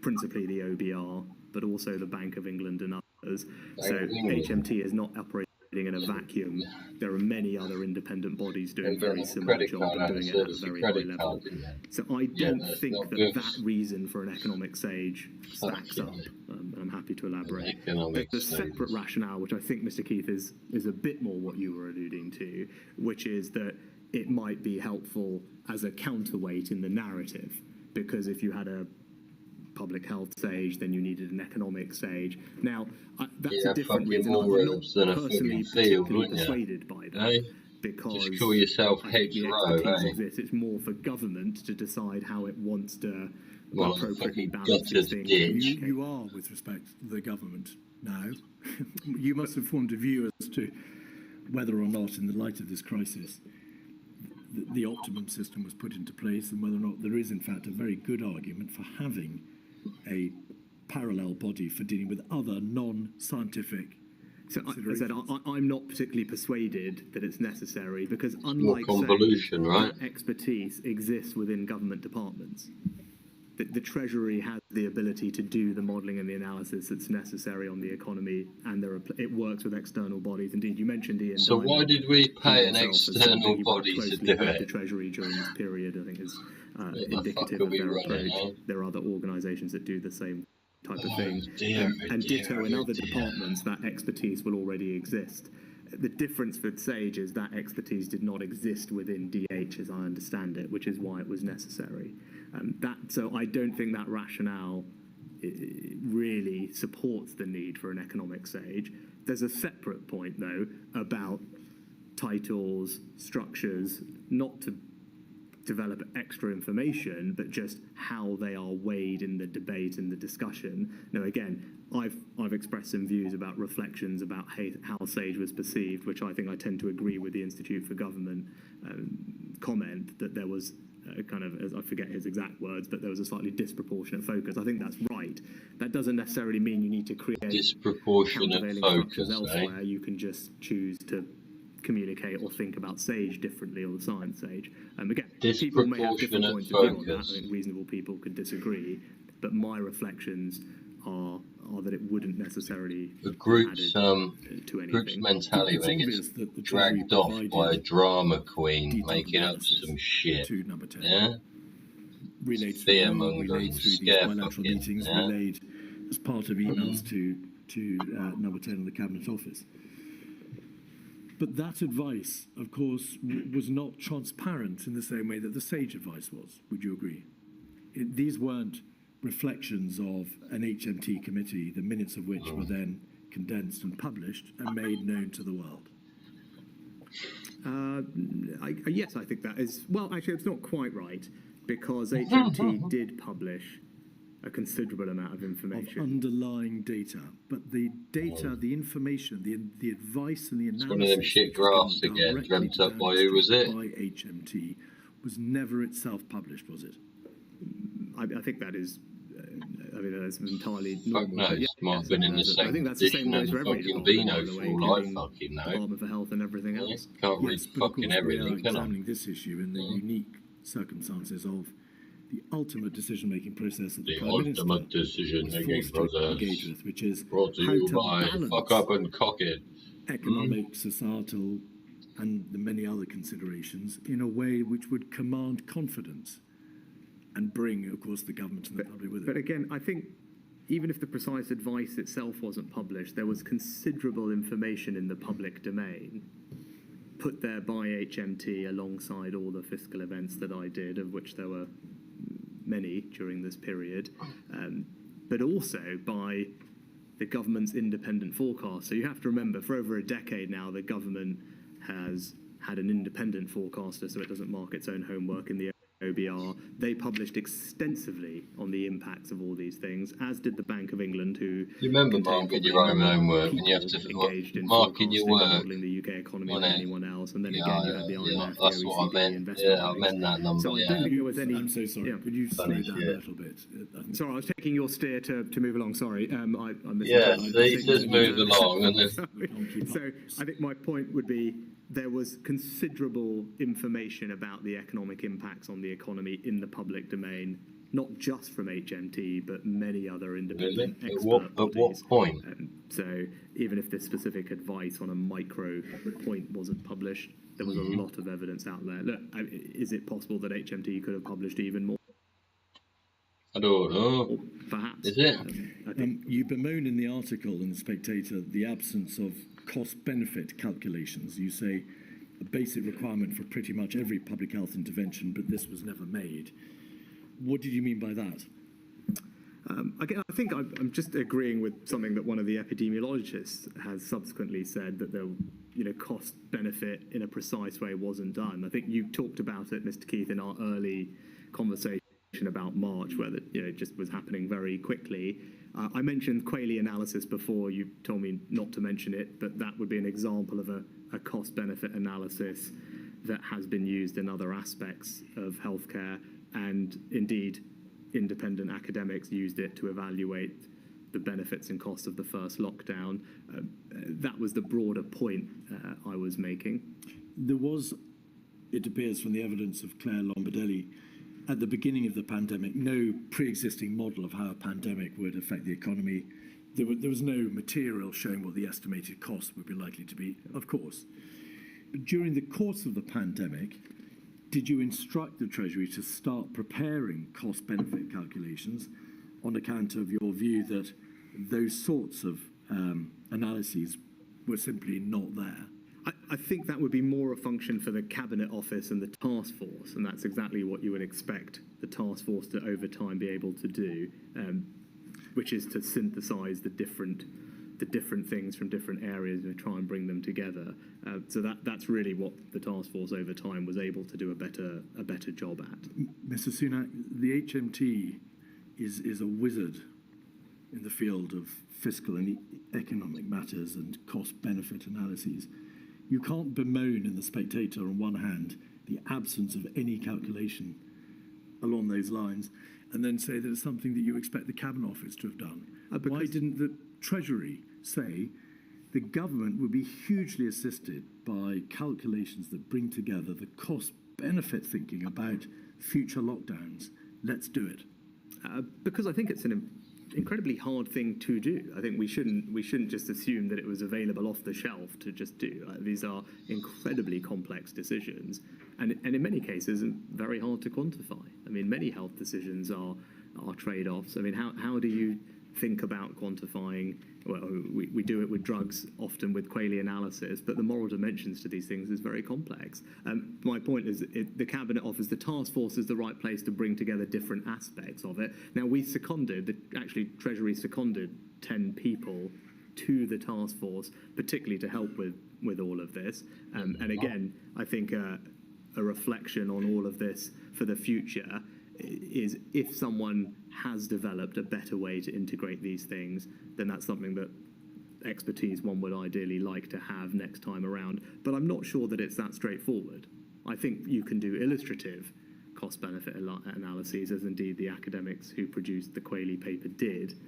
principally the OBR, but also the Bank of England and others. So HMT is not operating in a vacuum. There are many other independent bodies doing very similar job and doing it at a very high level. So I don't think that reason for an economic SAGE stacks up. I'm happy to elaborate. The separate rationale, which I think, Mr. Keith, is a bit more what you were alluding to, which is that it might be helpful as a counterweight in the narrative, because if you had a public health SAGE, then you needed an economic SAGE. Now, that's a different reason. I'm not personally particularly persuaded by that, because just call yourself hedgerow. It's more for government to decide how it wants to appropriately balance things. You are, with respect to the government now. You must have formed a view as to whether or not, in the light of this crisis, the optimum system was put into place, and whether or not there is, in fact, a very good argument for having a parallel body for dealing with other non-scientific. So I said I'm not particularly persuaded that it's necessary, because unlike convolution, that expertise exists within government departments. The Treasury has the ability to do the modelling and the analysis that's necessary on the economy, and it works with external bodies. Indeed, you mentioned Ian. So Diamond, why did we pay an external body to do it? The Treasury during this period, I think, is indicative of their approach. There are other organisations that do the same type of thing, and ditto in other departments. That expertise will already exist. The difference with SAGE is that expertise did not exist within DH, as I understand it, which is why it was necessary. So I don't think that rationale really supports the need for an economic sage. There's a separate point, though, about titles, structures, not to develop extra information, but just how they are weighed in the debate and the discussion. Now, again, I've expressed some views about reflections about how SAGE was perceived, which I think I tend to agree with the Institute for Government comment that there was kind of, as I forget his exact words, but there was a slightly disproportionate focus. I think that's right. That doesn't necessarily mean you need to create disproportionate focus focus elsewhere. You can just choose to communicate or think about SAGE differently, or the science SAGE. Again, people may have different points of view on that. I think reasonable people could disagree, but my reflections are that it wouldn't necessarily the group's to anything. group's mentality when it gets dragged off by a drama queen making up some shit. Number 10. Yeah? Relayed Fear-mongering, through these bilateral meetings, relayed as part of emails to number 10 in the Cabinet Office. But that advice, of course, was not transparent in the same way that the SAGE advice was. Would you agree? These weren't reflections of an HMT committee, the minutes of which were then condensed and published and made known to the world. Yes, I think that is... Well, actually, it's not quite right, because HMT did publish a considerable amount of information. Of underlying data. But the data, the information, the advice and the analysis... It's one of them shit graphs again, dreamt up by who was it? By HMT was never itself published, was it? I think that is... I mean, that's entirely normal. Fuck knows, might have been in the same I think that's the same position way as for every fucking department, Beano by the way, for all I including fucking know. Department for Health and everything else. Can't read Yes, but of fucking course everything, we are can I? examining this issue in the unique circumstances of the ultimate decision-making process of the Prime Minister ultimate decision-making was forced to process engage with, which is brought to how you to by balance Fuck Up and Cock It. economic, societal, and the many other considerations in a way which would command confidence and bring, of course, the government and the public with it. But again, I think even if the precise advice itself wasn't published, there was considerable information in the public domain put there by HMT alongside all the fiscal events that I did, of which there were many during this period, but also by the government's independent forecast. So you have to remember, for over a decade now, the government has had an independent forecaster, so it doesn't mark its own homework in the OBR. They published extensively on the impacts of all these things, as did the Bank of England, who... You remember marking your own homework, and you have to mark in your work modelling the UK economy than anyone else, and then again you had the IMF, that's the what I OECD, meant. investment I meant that number. So I don't think there was any... I'm so sorry. Could you slow down a little bit? Sorry, I was taking your steer to move along. Sorry, I missed just move along. And so I think my point would be there was considerable information about the economic impacts on the economy in the public domain, not just from HMT, but many other independent expert bodies. At what point? So even if this specific advice on a micro point wasn't published, there was a lot of evidence out there. Look, is it possible that HMT could have published even more? I don't know. Or perhaps. Is it? You bemoan in the article in The Spectator the absence of cost-benefit calculations. You say a basic requirement for pretty much every public health intervention, but this was never made. What did you mean by that? I think I'm just agreeing with something that one of the epidemiologists has subsequently said, that the cost benefit in a precise way wasn't done. I think you talked about it, Mr. Keith, in our early conversation about March, where it just was happening very quickly. I mentioned Quayle analysis before. You told me not to mention it, but that would be an example of a cost-benefit analysis that has been used in other aspects of healthcare, and indeed independent academics used it to evaluate the benefits and costs of the first lockdown. That was the broader point I was making. There was, it appears from the evidence of Claire Lombardelli, at the beginning of the pandemic, no pre-existing model of how a pandemic would affect the economy. There was no material showing what the estimated costs would be likely to be, of course. But during the course of the pandemic, did you instruct the Treasury to start preparing cost-benefit calculations on account of your view that those sorts of analyses were simply not there? I think that would be more a function for the Cabinet Office and the task force, and that's exactly what you would expect the task force to, over time, be able to do. which is to synthesize the different things from different areas and try and bring them together. So that's really what the task force over time was able to do a better job at. Mr. Sunak, the HMT is a wizard in the field of fiscal and economic matters and cost-benefit analyses. You can't bemoan in The Spectator, on one hand, the absence of any calculation along those lines, and then say that it's something that you expect the Cabinet Office to have done. Why didn't the Treasury say the government would be hugely assisted by calculations that bring together the cost-benefit thinking about future lockdowns? Let's do it. Because I think it's an incredibly hard thing to do. I think we shouldn't just assume that it was available off the shelf to just do. These are incredibly complex decisions, and in many cases very hard to quantify. I mean, many health decisions are trade-offs. I mean, how do you think about quantifying? Well, we do it with drugs, often with Quayle analysis, but the moral dimensions to these things is very complex. My point is the Cabinet Office, the task force is the right place to bring together different aspects of it. Now, actually Treasury seconded 10 people to the task force, particularly to help with all of this. And again, I think a reflection on all of this for the future is if someone has developed a better way to integrate these things, then that's something that expertise one would ideally like to have next time around. But I'm not sure that it's that straightforward. I think you can do illustrative cost-benefit analyses, as indeed the academics who produced the Quayle paper did.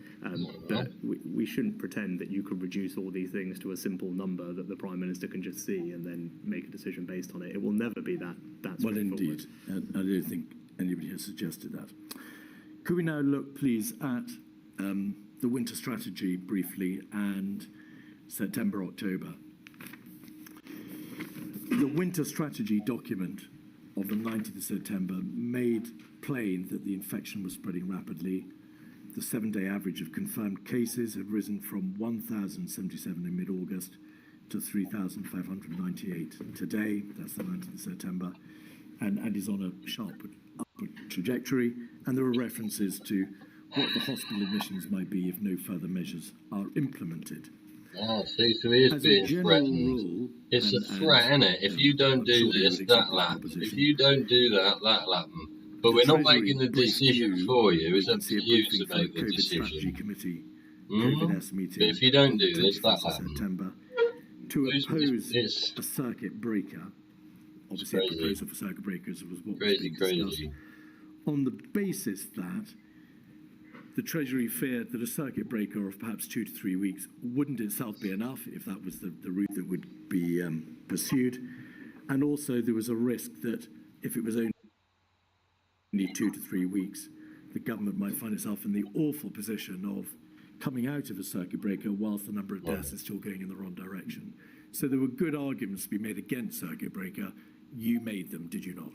But we shouldn't pretend that you could reduce all these things to a simple number that the Prime Minister can just see and then make a decision based on it. It will never be that straightforward. Well, indeed. And I don't think anybody has suggested that. Could we now look, please, at the winter strategy briefly and September, October? The winter strategy document of the 19th of September made plain that the infection was spreading rapidly. The 7-day average of confirmed cases had risen from 1,077 in mid-August to 3,598 today. That's the 19th of September, and is on a sharp upward trajectory. And there are references to what the hospital admissions might be if no further measures are implemented. See, so he is being threatened. It's a threat, isn't it? If you don't do this, that'll happen. If you don't do that, that'll happen. But we're not making the decision for you. It's up to you to make the decision. But if you don't do this, that'll happen. To oppose a circuit breaker, obviously a proposal for circuit breakers was what was being discussed, on the basis that the Treasury feared that a circuit breaker of perhaps 2 to 3 weeks wouldn't itself be enough if that was the route that would be pursued. And also there was a risk that if it was only 2 to 3 weeks, the government might find itself in the awful position of coming out of a circuit breaker whilst the number of deaths is still going in the wrong direction. So there were good arguments to be made against circuit breaker. You made them, did you not?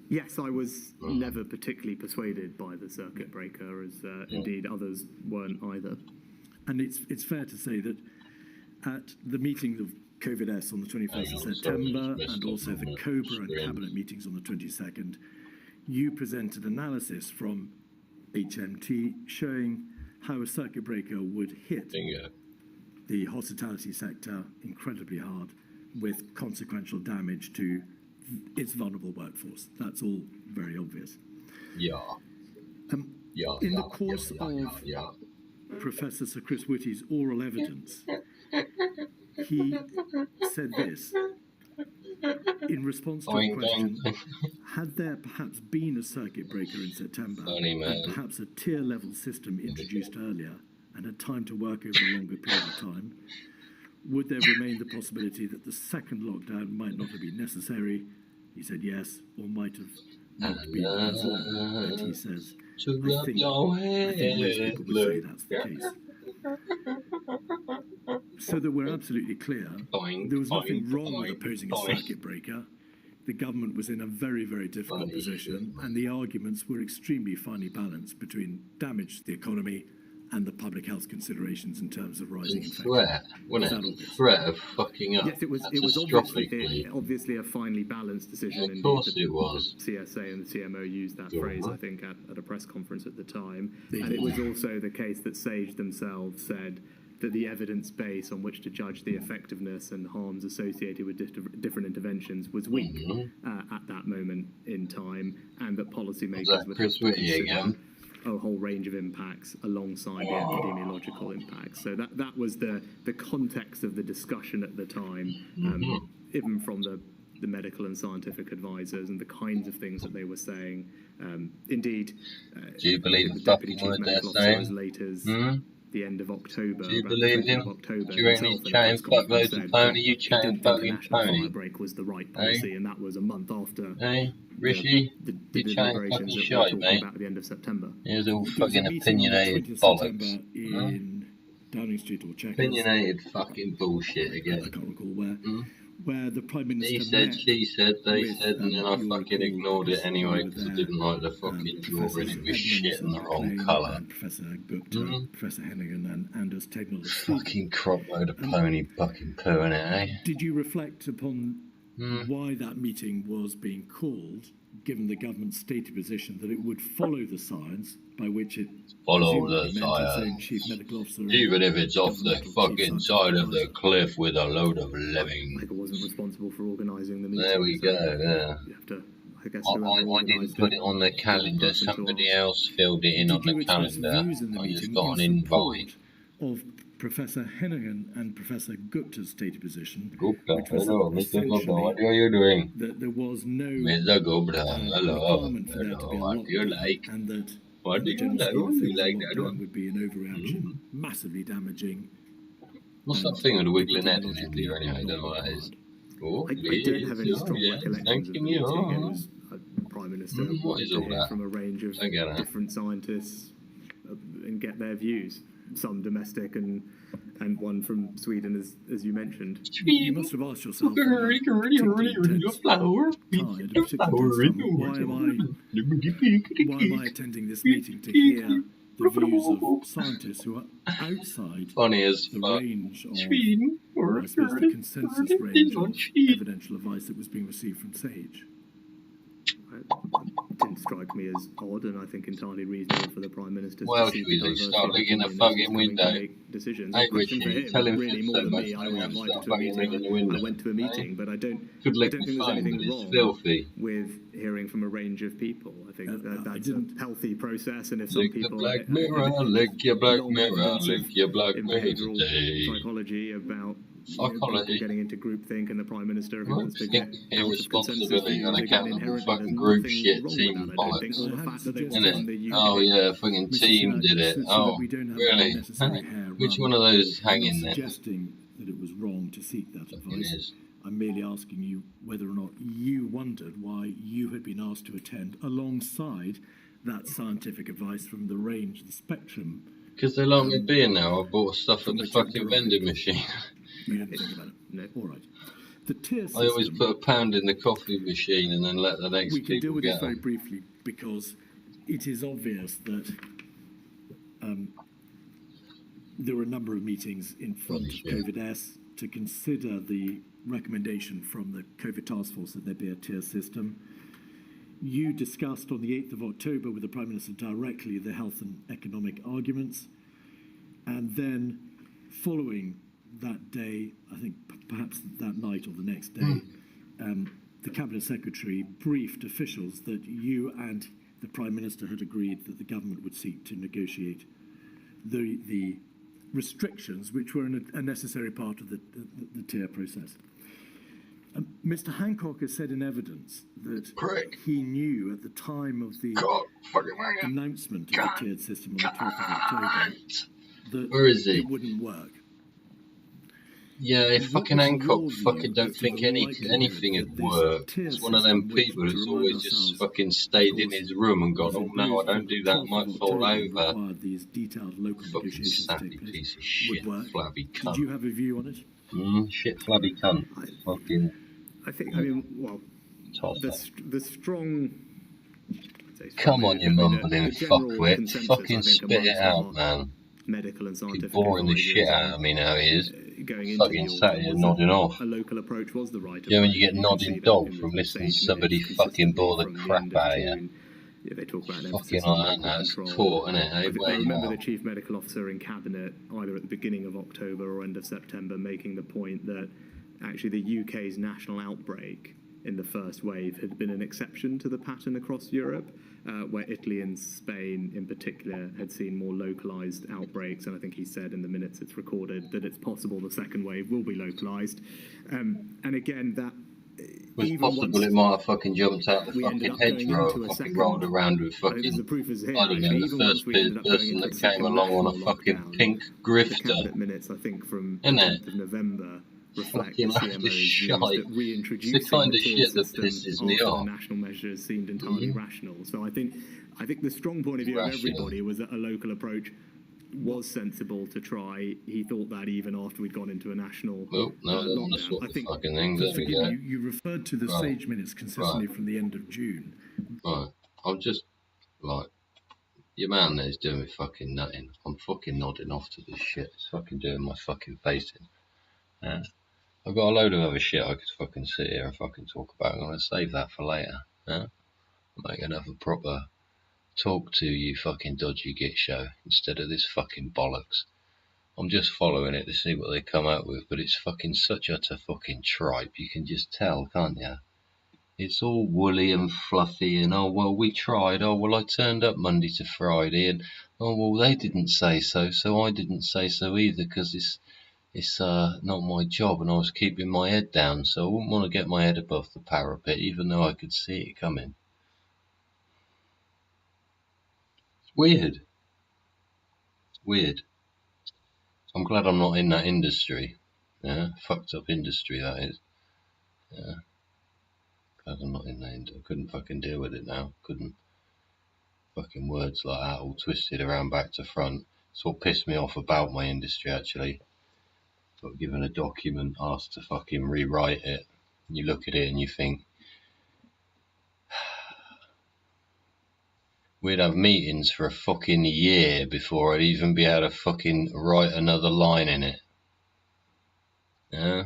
Yes, I was never particularly persuaded by the circuit breaker, as indeed others weren't either. And it's fair to say that at the meeting of Covid-19 on the 21st of September and also the COBRA and Cabinet meetings on the 22nd, you presented analysis from HMT showing how a circuit breaker would hit the hospitality sector incredibly hard with consequential damage to its vulnerable workforce. That's all very obvious. In the course of Professor Sir Chris Whitty's oral evidence, he said this in response to a question: had there perhaps been a circuit breaker in September and perhaps a tier-level system introduced earlier and had time to work over a longer period of time, would there remain the possibility that the second lockdown might not have been necessary? He said yes, or might have not been as long. And he says, I think most people would say that's the case. So that we're absolutely clear, there was nothing wrong with opposing a circuit breaker. The government was in a very, very difficult position, and the arguments were extremely finely balanced between damage to the economy and the public health considerations in terms of rising And infection. threat, wasn't Was that it? obvious? Threat of fucking up. Yes, it was Catastrophically. obviously a finely balanced decision. Of Indeed, course the, it was. The CSA and the CMO used that Sure. phrase, I think, at a press conference at the time. They And did. it was also the case that SAGE themselves said that the evidence base on which to judge the effectiveness and harms associated with different interventions was weak at that moment in time, and that policymakers Was that would Chris have to Whitty consider again? a whole range of impacts alongside the epidemiological impacts. So that was the context of the discussion at the time, even from the medical and scientific advisors and the kinds of things that they were saying. Indeed, Do you believe the the deputy fucking chief word they're medical officer as saying? late as Do the end of October, you about the believe 20th him? of October, Do you reckon he's himself in a chatting press conference fuckloads of said pony? that You he chatting didn't think a fucking national pony? firebreak was the right policy, and that was a month after Hey, Rishi? the You chatting deliberations fucking that we were shite, talking mate? about at the end of September. He was all There was a fucking meeting on the opinionated 20th bollocks. September in Downing Street or Chequers. Opinionated fucking bullshit I again. can't recall where the Prime Minister He said, met she said, they with, said, and then I you'll fucking recall, ignored it because anyway you were because I there, didn't like the fucking drawing. Professors It was shit Edmonds in the and wrong McLean colour. and Professor Gupta, Professor Hennigan and Anders Tegnell of Sweden. Fucking crop load of pony fucking poo in it, eh? Did you reflect upon why that meeting was being called, given the government's stated position that it would follow the science, by which it Follow the presumably meant its own science. chief medical officer, and Even if it's off the governmental chief fucking side scientific of the advisor? cliff with a load of living. Michael wasn't responsible for organising the meeting. There we so go, yeah. You have to, I guess, I whoever didn't organised put it on the calendar, person to somebody ask. else filled it in on Did you the express calendar. views in the I just meeting got an in support invite. of Professor Hennigan and Professor Gupta's stated position, Gupta, which was hello, Mr. Gupta, essentially what are you doing? that there was no Mr. Gupta, hello, requirement for there to be a what do you lockdown, like? and that What in do the you general like? scheme of What do you things, a like that lockdown one? would be an overreaction, massively damaging. What's that and thing with the wiggling head in epidemiologically India anyway? I don't know not what that is. required. Oh, I don't have any yes, strong yes, recollections thank of the you. meeting. It was a Prime Minister What wanted is to all hear that? from a range of I get it. different scientists and get their views. Some domestic and one from Sweden, as you mentioned. You must have asked yourself, in a particularly intense time, why am I attending this meeting to hear the views of scientists who are outside Funny as the fuck. range of, or I suppose the consensus range of evidential advice that was being received from SAGE? It didn't strike me as odd, and I think entirely reasonable for the Prime Minister Well, to seek should we diversity start of looking at opinion the as he's fucking coming to window? make decisions. Hey, A question for Richie, him, tell him really so more than much me. I time was and invited start to a fucking looking meeting. in the window. I went to a meeting, but I don't Could lick think the there's phone, anything but it's wrong filthy. with hearing from a range of people. I think I that's didn't- a healthy process, and if some Lick the people black mirror, lick your black mirror, lick your black in mirror behavioural today. psychology about Psychology? people getting into groupthink, and the Prime Minister, if he Well, wants to get think out of irresponsibility consensus on views, again, account of inherently fucking there's group nothing shit wrong team with that, I don't think. bollocks. Or the fact that they've Isn't done Isn't the it? UK. Oh yeah, fucking Mr. team Sunak, did it. so that Oh, we don't have really? unnecessary hair Which run, one of those I'm hanging not there? suggesting that it was wrong to seek that It advice. is. I'm merely asking you whether or not you wondered why you had been asked to attend alongside that scientific advice from the range, the spectrum. Because they like me being now, I bought stuff at From the which fucking it vending derived. machine. You didn't think about it. No. All right. The tier system. I always put £1 in the coffee machine and then let the next We can deal people with get this very them. briefly because it is obvious that there were a number of meetings in front of Shit. COVID-S to consider the recommendation from the COVID task force that there be a tier system. You discussed on the 8th of October with the Prime Minister directly the health and economic arguments. And then following that day, I think perhaps that night or the next day, the Cabinet Secretary briefed officials that you and the Prime Minister had agreed that the government would seek to negotiate the restrictions which were a necessary part of the tier process. Mr. Hancock has said in evidence that Prick. he knew at the time of the God, fucking hang it. announcement of the tiered system on the 12th of October that Where is he? it wouldn't work. Yeah, if What fucking was Hancock your view fucking don't as to think the anything likelihood would that this work. tier It's one of them system, which, people to who's remind always just ourselves, fucking stayed in course, his room and gone, was oh no, I imposed don't on do the that, 12th of might fall October and over. required these detailed local Fucking negotiations to sappy take place, piece of shit, would work. flabby Did cunt. you have a view on it? Shit, flabby cunt. Fucking I think, I mean, well, tosser. the strong. Come on, you I mean, mumbling the general fuckwit. consensus, Fucking I think, spit it amongst out, our man. medical and scientific boring the advisors shit out of me now, he is. going into Fucking the sat autumn here was nodding that off. a local approach was the right approach. You know when you get can nodding see that dog in the from listening to Sage somebody minutes fucking bore the consistently from crap end of out of you? June. Yeah, they talk about an Fucking emphasis on like that local now, it's control. taught, isn't it? Hey, I wait remember now. the chief medical officer in cabinet, either at the beginning of October or end of September, making the point that actually the UK's national outbreak in the first wave had been an exception to the pattern across Europe, where Italy and Spain in particular had seen more localised outbreaks. And I think he said in the minutes it's recorded that it's possible the second wave will be localised. And again, that It's possible it might have fucking jumped out the we ended fucking up going hedgerow, into a fucking second, rolled around with I think fucking, the proof is here, I don't know, actually, the even once first we ended up going person into that a came second along on a national fucking lockdown, pink the grifter. cabinet minutes, I think, from the Isn't it? 10th of November reflect Fucking the load of CMO's views shite. that It's the reintroducing kind the of tiered shit that system pisses me after the off. national measures seemed entirely rational. So I think the strong point of view of Rational. everybody was that a local approach was sensible to try. He thought that even after we'd gone into a national Oh, no, I don't want to lockdown. swap I the think fucking thing. There we Forgive go. me, you referred to the Right. Sage minutes consistently from the end of June. Right. I'm just, like, your man there's doing me fucking nutting. I'm fucking nodding off to this shit. It's fucking doing my fucking face in. Yeah. I've got a load of other shit I could fucking sit here and fucking talk about. I'm going to save that for later. Yeah? I'm going to have a proper talk to you fucking dodgy git show instead of this fucking bollocks. I'm just following it to see what they come out with, but it's fucking such utter fucking tripe. You can just tell, can't you? It's all woolly and fluffy and, oh, well, we tried. Oh, well, I turned up Monday to Friday and, oh, well, they didn't say so, so I didn't say so either because it's not my job and I was keeping my head down, so I wouldn't want to get my head above the parapet even though I could see it coming. It's weird. It's weird. I'm glad I'm not in that industry. Yeah, fucked up industry that is. Yeah. Glad I'm not in that industry. I couldn't fucking deal with it now. Couldn't. Fucking words like that all twisted around back to front. It's what pissed me off about my industry actually. Got given a document, asked to fucking rewrite it. You look at it and you think, we'd have meetings for a fucking year before I'd even be able to fucking write another line in it. Yeah?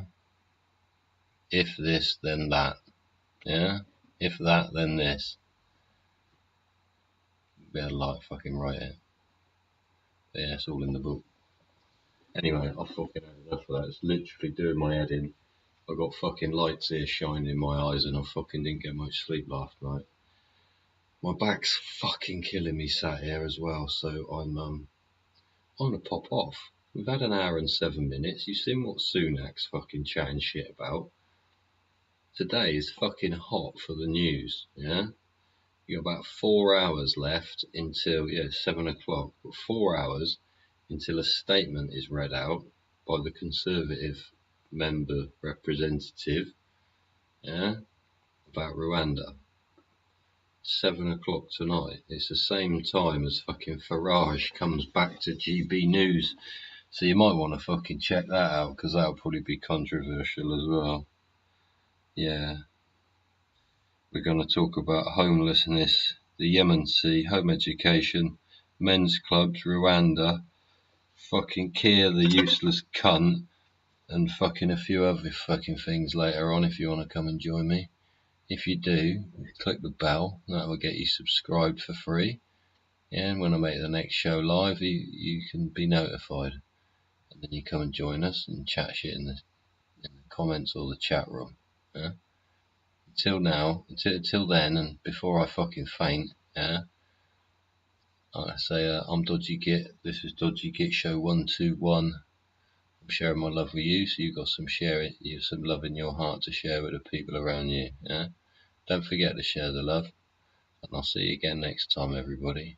If this, then that. Yeah? If that, then this. Be able to like fucking write it. But yeah, it's all in the book. Anyway, I've fucking had enough of that. It's literally doing my head in. I got fucking lights here shining in my eyes and I fucking didn't get much sleep last night. My back's fucking killing me sat here as well, so I'm gonna pop off. We've had an hour and 7 minutes. You've seen what Sunak's fucking chatting shit about. Today is fucking hot for the news, yeah? You got about 4 hours left until, 7 o'clock, but 4 hours until a statement is read out by the Conservative member representative, yeah, about Rwanda. 7 o'clock tonight. It's the same time as fucking Farage comes back to GB News. So you might want to fucking check that out, because that'll probably be controversial as well. Yeah. We're going to talk about homelessness, the Yemen Sea, home education, men's clubs, Rwanda, fucking Keir the useless cunt, and fucking a few other fucking things later on if you want to come and join me. If you do, click the bell, that will get you subscribed for free. Yeah, and when I make the next show live, you can be notified. And then you come and join us and chat shit in the comments or the chat room. Yeah? Until then, and before I fucking faint, yeah, I say I'm Dodgy Git. This is Dodgy Git Show 121. I'm sharing my love with you, so you've got some some love in your heart to share with the people around you. Yeah, don't forget to share the love, and I'll see you again next time, everybody.